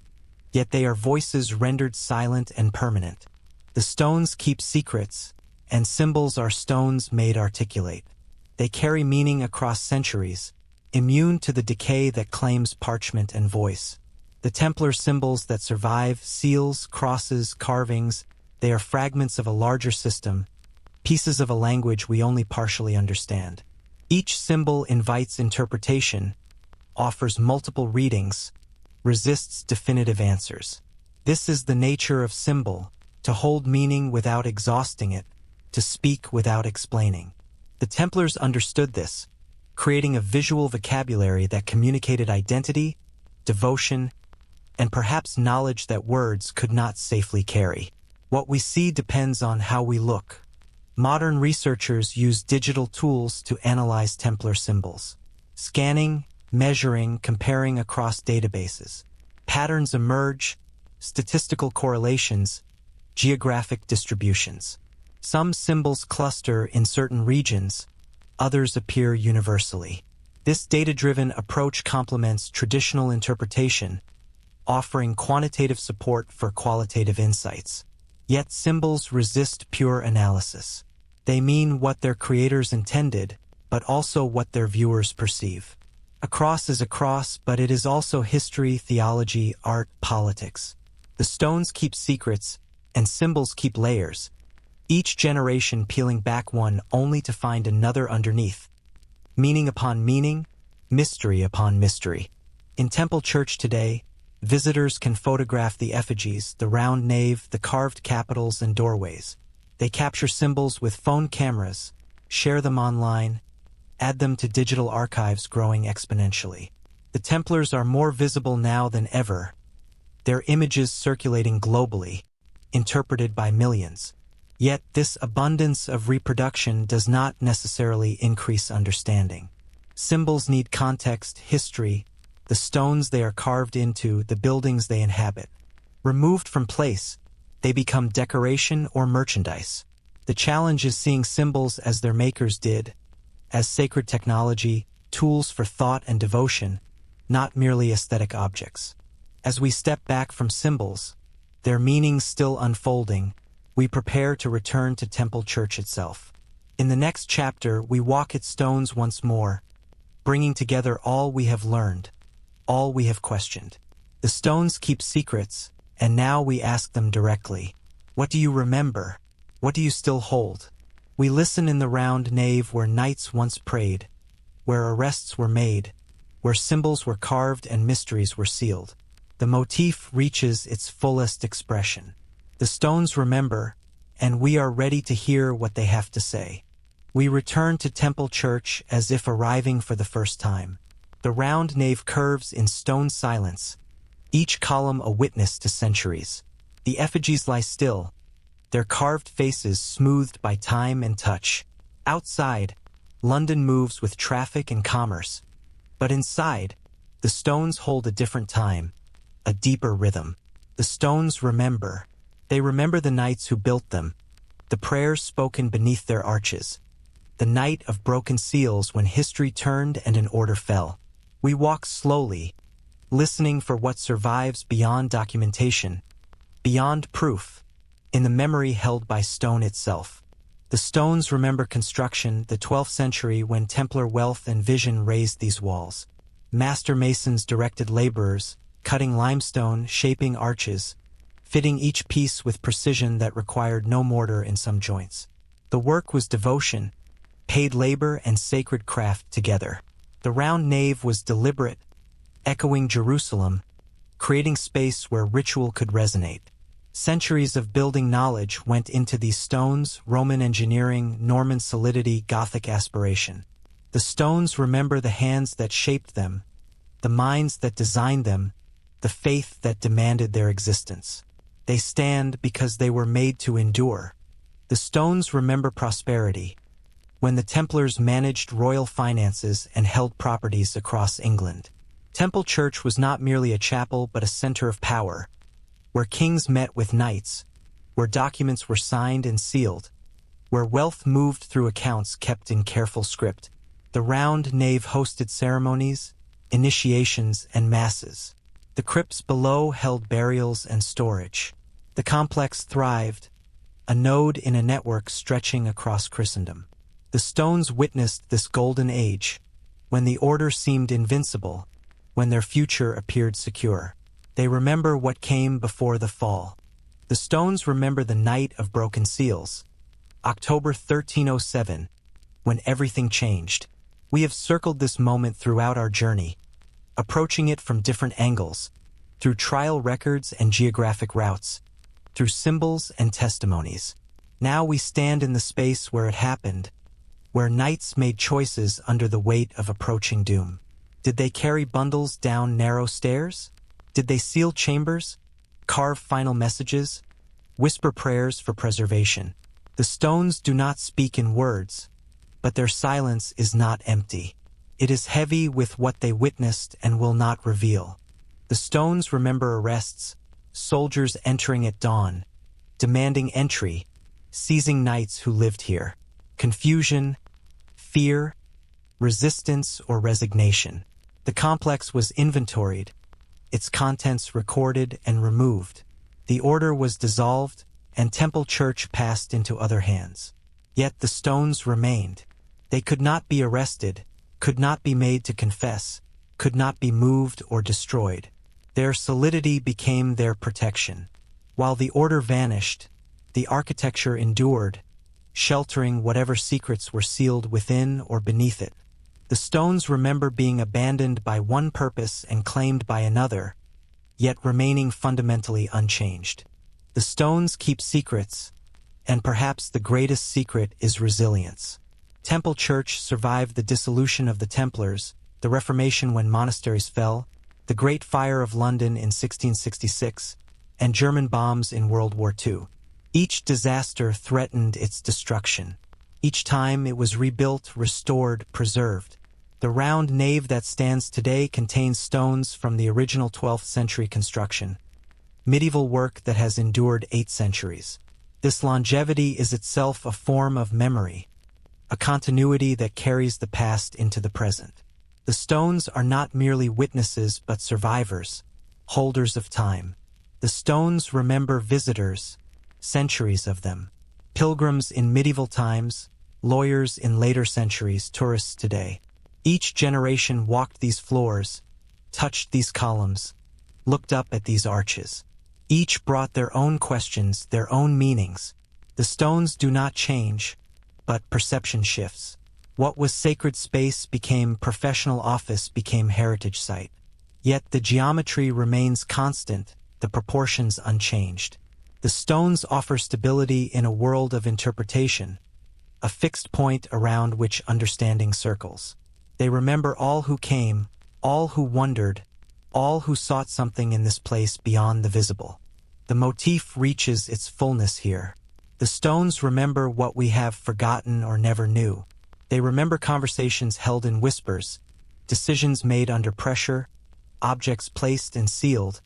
yet they are voices rendered silent and permanent. The stones keep secrets, and symbols are stones made articulate. They carry meaning across centuries, immune to the decay that claims parchment and voice. The Templar symbols that survive, seals, crosses, carvings, they are fragments of a larger system, pieces of a language we only partially understand. Each symbol invites interpretation, offers multiple readings, resists definitive answers. This is the nature of symbol, to hold meaning without exhausting it, to speak without explaining. The Templars understood this, creating a visual vocabulary that communicated identity, devotion, and perhaps knowledge that words could not safely carry. What we see depends on how we look. Modern researchers use digital tools to analyze Templar symbols. Scanning, measuring, comparing across databases. Patterns emerge, statistical correlations, geographic distributions. Some symbols cluster in certain regions, others appear universally. This data-driven approach complements traditional interpretation, offering quantitative support for qualitative insights. Yet symbols resist pure analysis. They mean what their creators intended, but also what their viewers perceive. A cross is a cross, but it is also history, theology, art, politics. The stones keep secrets, and symbols keep layers, each generation peeling back one only to find another underneath. Meaning upon meaning, mystery upon mystery. In Temple Church today, visitors can photograph the effigies, the round nave, the carved capitals and doorways. They capture symbols with phone cameras, share them online, add them to digital archives growing exponentially. The Templars are more visible now than ever, their images circulating globally, interpreted by millions. Yet this abundance of reproduction does not necessarily increase understanding. Symbols need context, history, the stones they are carved into, the buildings they inhabit. Removed from place, they become decoration or merchandise. The challenge is seeing symbols as their makers did, as sacred technology, tools for thought and devotion, not merely aesthetic objects. As we step back from symbols, their meanings still unfolding, we prepare to return to Temple Church itself. In the next chapter, we walk its stones once more, bringing together all we have learned, all we have questioned. The stones keep secrets, and now we ask them directly. What do you remember? What do you still hold? We listen in the round nave where knights once prayed, where arrests were made, where symbols were carved and mysteries were sealed. The motif reaches its fullest expression. The stones remember, and we are ready to hear what they have to say. We return to Temple Church as if arriving for the first time. The round nave curves in stone silence, each column a witness to centuries. The effigies lie still, their carved faces smoothed by time and touch. Outside, London moves with traffic and commerce. But inside, the stones hold a different time, a deeper rhythm. The stones remember. They remember the knights who built them, the prayers spoken beneath their arches, the night of broken seals when history turned and an order fell. We walk slowly, listening for what survives beyond documentation, beyond proof, in the memory held by stone itself. The stones remember construction, the 12th century when Templar wealth and vision raised these walls. Master masons directed laborers, cutting limestone, shaping arches, fitting each piece with precision that required no mortar in some joints. The work was devotion, paid labor and sacred craft together. The round nave was deliberate, echoing Jerusalem, creating space where ritual could resonate. Centuries of building knowledge went into these stones: Roman engineering, Norman solidity, Gothic aspiration. The stones remember the hands that shaped them, the minds that designed them, the faith that demanded their existence. They stand because they were made to endure. The stones remember prosperity, when the Templars managed royal finances and held properties across England. Temple Church was not merely a chapel but a center of power, where kings met with knights, where documents were signed and sealed, where wealth moved through accounts kept in careful script. The round nave hosted ceremonies, initiations, and masses. The crypts below held burials and storage. The complex thrived, a node in a network stretching across Christendom. The stones witnessed this golden age, when the order seemed invincible, when their future appeared secure. They remember what came before the fall. The stones remember the night of broken seals, October 1307, when everything changed. We have circled this moment throughout our journey, approaching it from different angles, through trial records and geographic routes, through symbols and testimonies. Now we stand in the space where it happened, where knights made choices under the weight of approaching doom. Did they carry bundles down narrow stairs? Did they seal chambers, carve final messages, whisper prayers for preservation? The stones do not speak in words, but their silence is not empty. It is heavy with what they witnessed and will not reveal. The stones remember arrests, soldiers entering at dawn, demanding entry, seizing knights who lived here. Confusion, fear, resistance, or resignation. The complex was inventoried, its contents recorded and removed. The order was dissolved, and Temple Church passed into other hands. Yet the stones remained. They could not be arrested, could not be made to confess, could not be moved or destroyed. Their solidity became their protection. While the order vanished, the architecture endured, sheltering whatever secrets were sealed within or beneath it. The stones remember being abandoned by one purpose and claimed by another, yet remaining fundamentally unchanged. The stones keep secrets, and perhaps the greatest secret is resilience. Temple Church survived the dissolution of the Templars, the Reformation when monasteries fell, the Great Fire of London in 1666, and German bombs in World War II. Each disaster threatened its destruction. Each time it was rebuilt, restored, preserved. The round nave that stands today contains stones from the original 12th century construction, medieval work that has endured 8 centuries. This longevity is itself a form of memory, a continuity that carries the past into the present. The stones are not merely witnesses but survivors, holders of time. The stones remember visitors, centuries of them. Pilgrims in medieval times, lawyers in later centuries, tourists today. Each generation walked these floors, touched these columns, looked up at these arches. Each brought their own questions, their own meanings. The stones do not change, but perception shifts. What was sacred space became professional office, became heritage site. Yet the geometry remains constant, the proportions unchanged. The stones offer stability in a world of interpretation, a fixed point around which understanding circles. They remember all who came, all who wondered, all who sought something in this place beyond the visible. The motif reaches its fullness here. The stones remember what we have forgotten or never knew. They remember conversations held in whispers, decisions made under pressure, objects placed and sealed,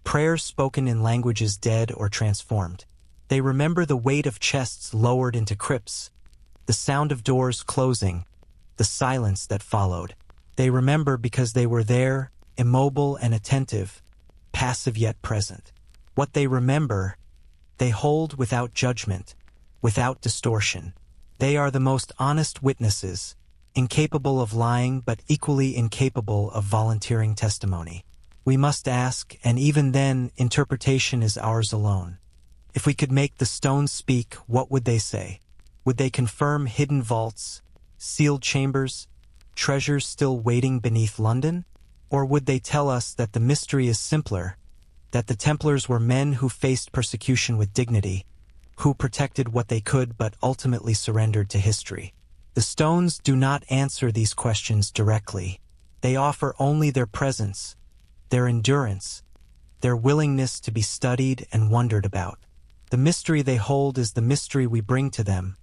prayers spoken in languages dead or transformed. They remember the weight of chests lowered into crypts, the sound of doors closing, the silence that followed. They remember because they were there, immobile and attentive, passive yet present. What they remember, they hold without judgment, without distortion. They are the most honest witnesses, incapable of lying but equally incapable of volunteering testimony. We must ask, and even then, interpretation is ours alone. If we could make the stones speak, what would they say? Would they confirm hidden vaults, sealed chambers, treasures still waiting beneath London? Or would they tell us that the mystery is simpler, that the Templars were men who faced persecution with dignity, who protected what they could but ultimately surrendered to history? The stones do not answer these questions directly. They offer only their presence, their endurance, their willingness to be studied and wondered about. The mystery they hold is the mystery we bring to them,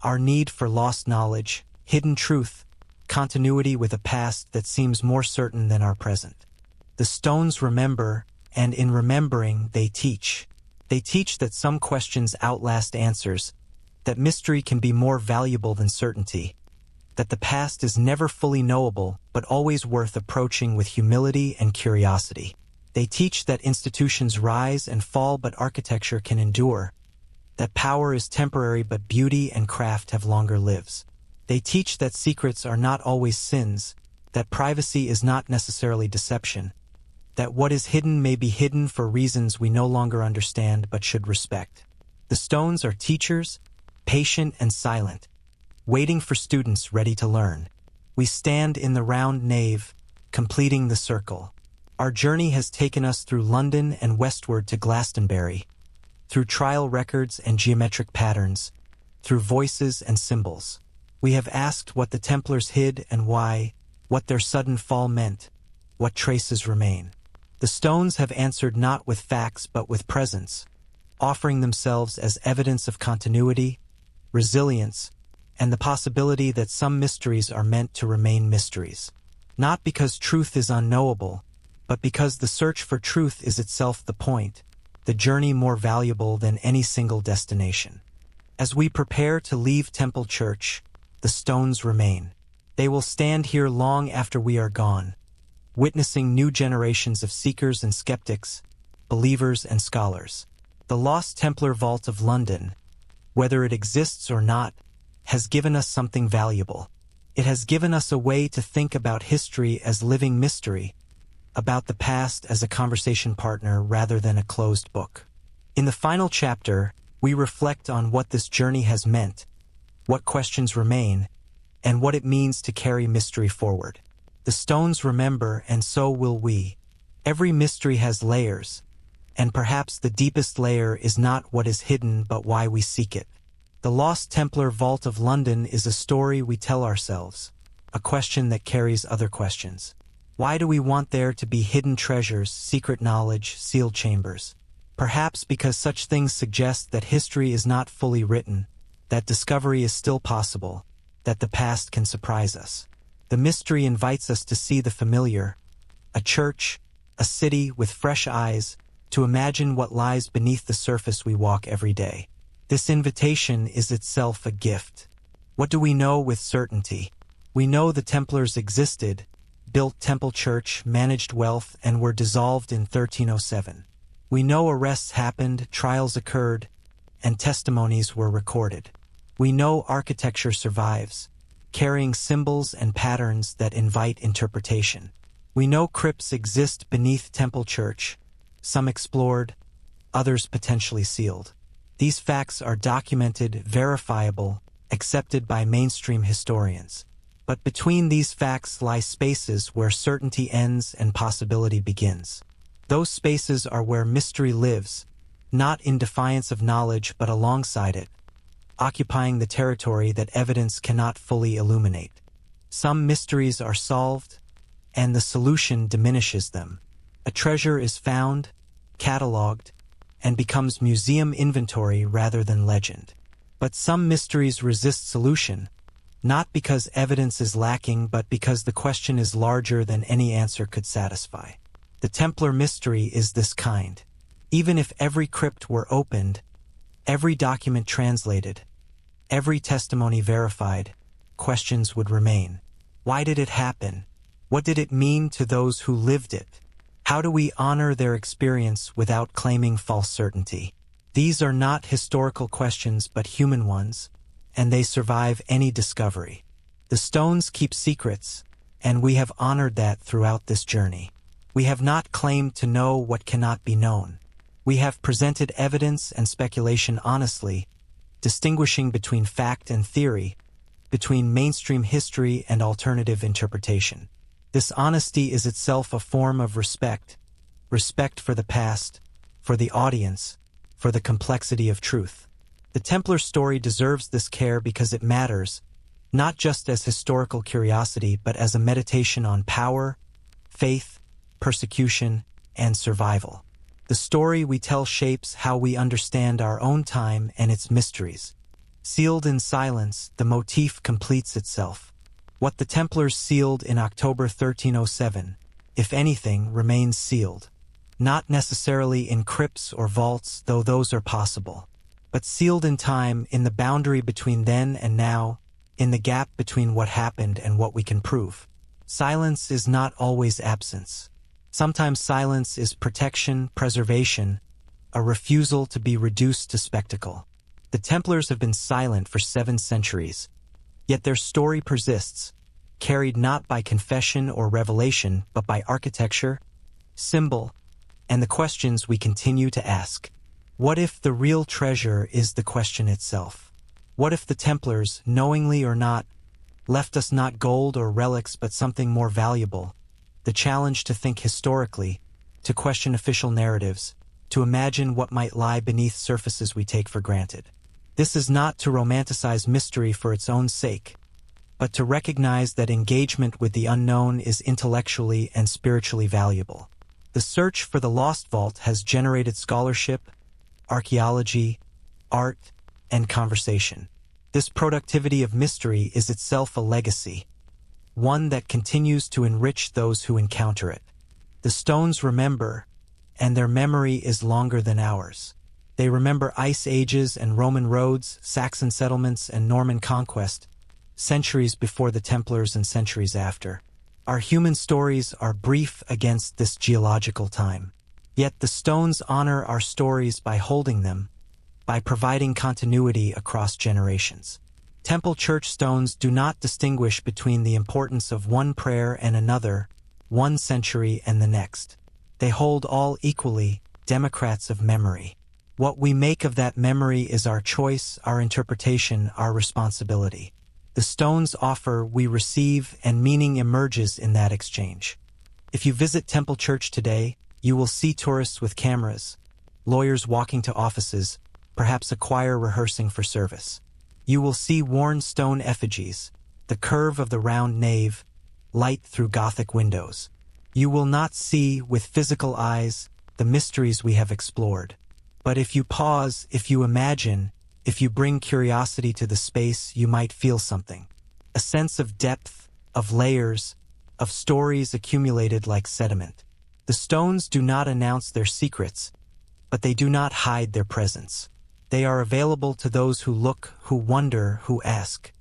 our need for lost knowledge, hidden truth, continuity with a past that seems more certain than our present. The stones remember, and in remembering, they teach. They teach that some questions outlast answers, that mystery can be more valuable than certainty, that the past is never fully knowable but always worth approaching with humility and curiosity. They teach that institutions rise and fall but architecture can endure, that power is temporary but beauty and craft have longer lives. They teach that secrets are not always sins, that privacy is not necessarily deception, that what is hidden may be hidden for reasons we no longer understand but should respect. The stones are teachers, patient and silent, waiting for students ready to learn. We stand in the round nave, completing the circle. Our journey has taken us through London and westward to Glastonbury, through trial records and geometric patterns, through voices and symbols. We have asked what the Templars hid and why, what their sudden fall meant, what traces remain. The stones have answered not with facts but with presence, offering themselves as evidence of continuity, resilience, and the possibility that some mysteries are meant to remain mysteries. Not because truth is unknowable, but because the search for truth is itself the point, the journey more valuable than any single destination. As we prepare to leave Temple Church, the stones remain. They will stand here long after we are gone, witnessing new generations of seekers and skeptics, believers and scholars. The Lost Templar Vault of London, whether it exists or not, has given us something valuable. It has given us a way to think about history as living mystery, about the past as a conversation partner rather than a closed book. In the final chapter, we reflect on what this journey has meant, what questions remain, and what it means to carry mystery forward. The stones remember, and so will we. Every mystery has layers, and perhaps the deepest layer is not what is hidden but why we seek it. The Lost Templar Vault of London is a story we tell ourselves, a question that carries other questions. Why do we want there to be hidden treasures, secret knowledge, sealed chambers? Perhaps because such things suggest that history is not fully written, that discovery is still possible, that the past can surprise us. The mystery invites us to see the familiar, a church, a city with fresh eyes, to imagine what lies beneath the surface we walk every day. This invitation is itself a gift. What do we know with certainty? We know the Templars existed, built Temple Church, managed wealth, and were dissolved in 1307. We know arrests happened, trials occurred, and testimonies were recorded. We know architecture survives, carrying symbols and patterns that invite interpretation. We know crypts exist beneath Temple Church, some explored, others potentially sealed. These facts are documented, verifiable, accepted by mainstream historians. But between these facts lie spaces where certainty ends and possibility begins. Those spaces are where mystery lives, not in defiance of knowledge but alongside it, occupying the territory that evidence cannot fully illuminate. Some mysteries are solved, and the solution diminishes them. A treasure is found, catalogued, and becomes museum inventory rather than legend. But some mysteries resist solution, not because evidence is lacking but because the question is larger than any answer could satisfy. The Templar mystery is this kind. Even if every crypt were opened, every document translated, every testimony verified, questions would remain. Why did it happen? What did it mean to those who lived it? How do we honor their experience without claiming false certainty? These are not historical questions but human ones, and they survive any discovery. The stones keep secrets, and we have honored that throughout this journey. We have not claimed to know what cannot be known. We have presented evidence and speculation honestly, distinguishing between fact and theory, between mainstream history and alternative interpretation. This honesty is itself a form of respect for the past, for the audience, for the complexity of truth. The Templar story deserves this care because it matters, not just as historical curiosity but as a meditation on power, faith, persecution, and survival. The story we tell shapes how we understand our own time and its mysteries. Sealed in silence, the motif completes itself. What the Templars sealed in October 1307, if anything, remains sealed. Not necessarily in crypts or vaults, though those are possible, but sealed in time, in the boundary between then and now, in the gap between what happened and what we can prove. Silence is not always absence. Sometimes silence is protection, preservation, a refusal to be reduced to spectacle. The Templars have been silent for 7 centuries, yet their story persists, carried not by confession or revelation, but by architecture, symbol, and the questions we continue to ask. What if the real treasure is the question itself? What if the Templars, knowingly or not, left us not gold or relics but something more valuable? The challenge to think historically, to question official narratives, to imagine what might lie beneath surfaces we take for granted. This is not to romanticize mystery for its own sake, but to recognize that engagement with the unknown is intellectually and spiritually valuable. The search for the Lost Vault has generated scholarship, archaeology, art, and conversation. This productivity of mystery is itself a legacy, one that continues to enrich those who encounter it. The stones remember, and their memory is longer than ours. They remember ice ages and Roman roads, Saxon settlements and Norman conquest, centuries before the Templars and centuries after. Our human stories are brief against this geological time. Yet the stones honor our stories by holding them, by providing continuity across generations. Temple church stones do not distinguish between the importance of one prayer and another, one century and the next. They hold all equally, democrats of memory. What we make of that memory is our choice, our interpretation, our responsibility. The stones offer, we receive, and meaning emerges in that exchange. If you visit Temple Church today, you will see tourists with cameras, lawyers walking to offices, perhaps a choir rehearsing for service. You will see worn stone effigies, the curve of the round nave, light through Gothic windows. You will not see, with physical eyes, the mysteries we have explored. But if you pause, if you imagine, if you bring curiosity to the space, you might feel something. A sense of depth, of layers, of stories accumulated like sediment. The stones do not announce their secrets, but they do not hide their presence. They are available to those who look, who wonder, who ask.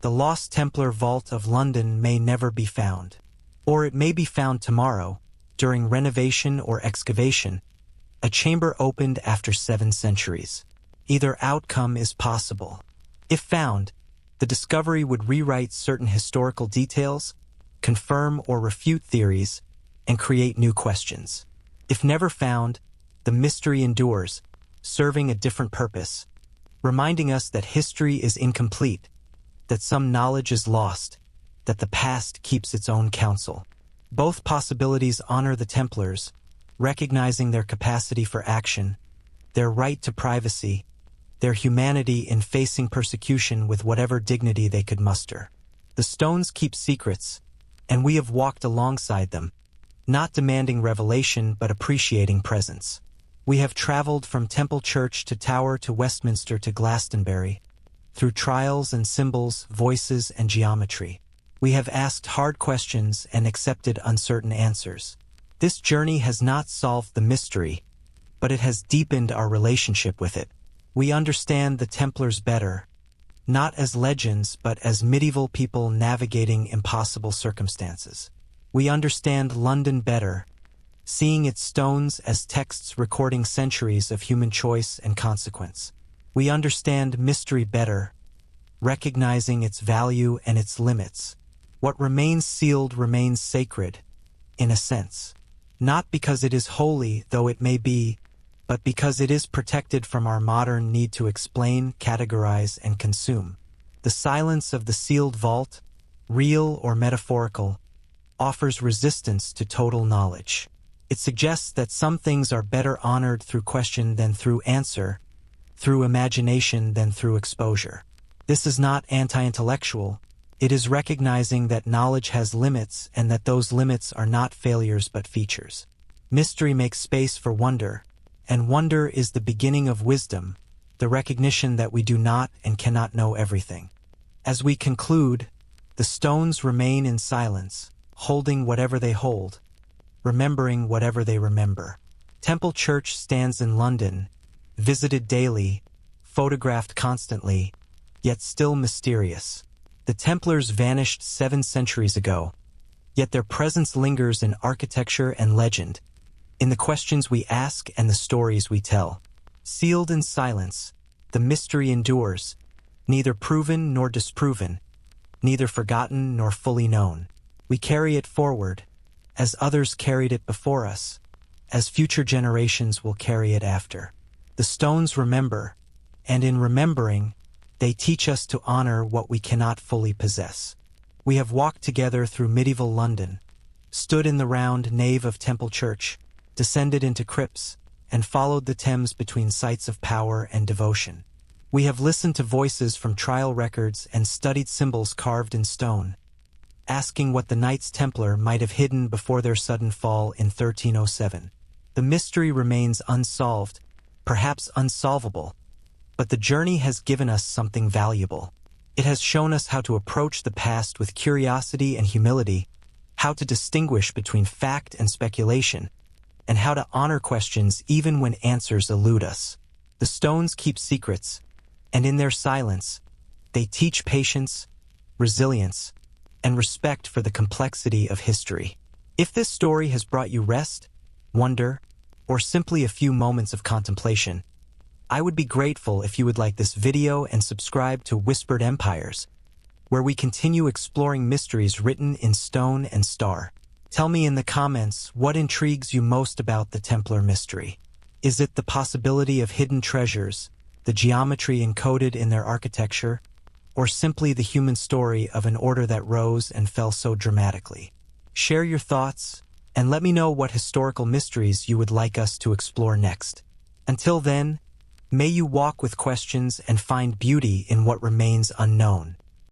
The lost Templar vault of London may never be found. Or it may be found tomorrow, during renovation or excavation, a chamber opened after 7 centuries. Either outcome is possible. If found, the discovery would rewrite certain historical details, confirm or refute theories, and create new questions. If never found, the mystery endures, serving a different purpose, reminding us that history is incomplete, that some knowledge is lost, that the past keeps its own counsel. Both possibilities honor the Templars, recognizing their capacity for action, their right to privacy, their humanity in facing persecution with whatever dignity they could muster. The stones keep secrets, and we have walked alongside them, not demanding revelation but appreciating presence. We have traveled from Temple Church to Tower to Westminster to Glastonbury, through trials and symbols, voices and geometry. We have asked hard questions and accepted uncertain answers. This journey has not solved the mystery, but it has deepened our relationship with it. We understand the Templars better, not as legends but as medieval people navigating impossible circumstances. We understand London better, seeing its stones as texts recording centuries of human choice and consequence. We understand mystery better, recognizing its value and its limits. What remains sealed remains sacred, in a sense. Not because it is holy, though it may be, but because it is protected from our modern need to explain, categorize, and consume. The silence of the sealed vault, real or metaphorical, offers resistance to total knowledge. It suggests that some things are better honored through question than through answer, through imagination than through exposure. This is not anti-intellectual. It is recognizing that knowledge has limits and that those limits are not failures but features. Mystery makes space for wonder, and wonder is the beginning of wisdom, the recognition that we do not and cannot know everything. As we conclude, the stones remain in silence, holding whatever they hold, remembering whatever they remember. Temple Church stands in London, visited daily, photographed constantly, yet still mysterious. The Templars vanished 7 centuries ago, yet their presence lingers in architecture and legend, in the questions we ask and the stories we tell. Sealed in silence, the mystery endures, neither proven nor disproven, neither forgotten nor fully known. We carry it forward, as others carried it before us, as future generations will carry it after. The stones remember, and in remembering, they teach us to honor what we cannot fully possess. We have walked together through medieval London, stood in the round nave of Temple Church, descended into crypts, and followed the Thames between sites of power and devotion. We have listened to voices from trial records and studied symbols carved in stone, asking what the Knights Templar might have hidden before their sudden fall in 1307. The mystery remains unsolved, perhaps unsolvable, but the journey has given us something valuable. It has shown us how to approach the past with curiosity and humility, how to distinguish between fact and speculation, and how to honor questions even when answers elude us. The stones keep secrets, and in their silence, they teach patience, resilience, and respect for the complexity of history. If this story has brought you rest, wonder, or simply a few moments of contemplation, I would be grateful if you would like this video and subscribe to Whispered Empires, where we continue exploring mysteries written in stone and star. Tell me in the comments what intrigues you most about the Templar mystery. Is it the possibility of hidden treasures, the geometry encoded in their architecture, or simply the human story of an order that rose and fell so dramatically? Share your thoughts, and let me know what historical mysteries you would like us to explore next. Until then, may you walk with questions and find beauty in what remains unknown.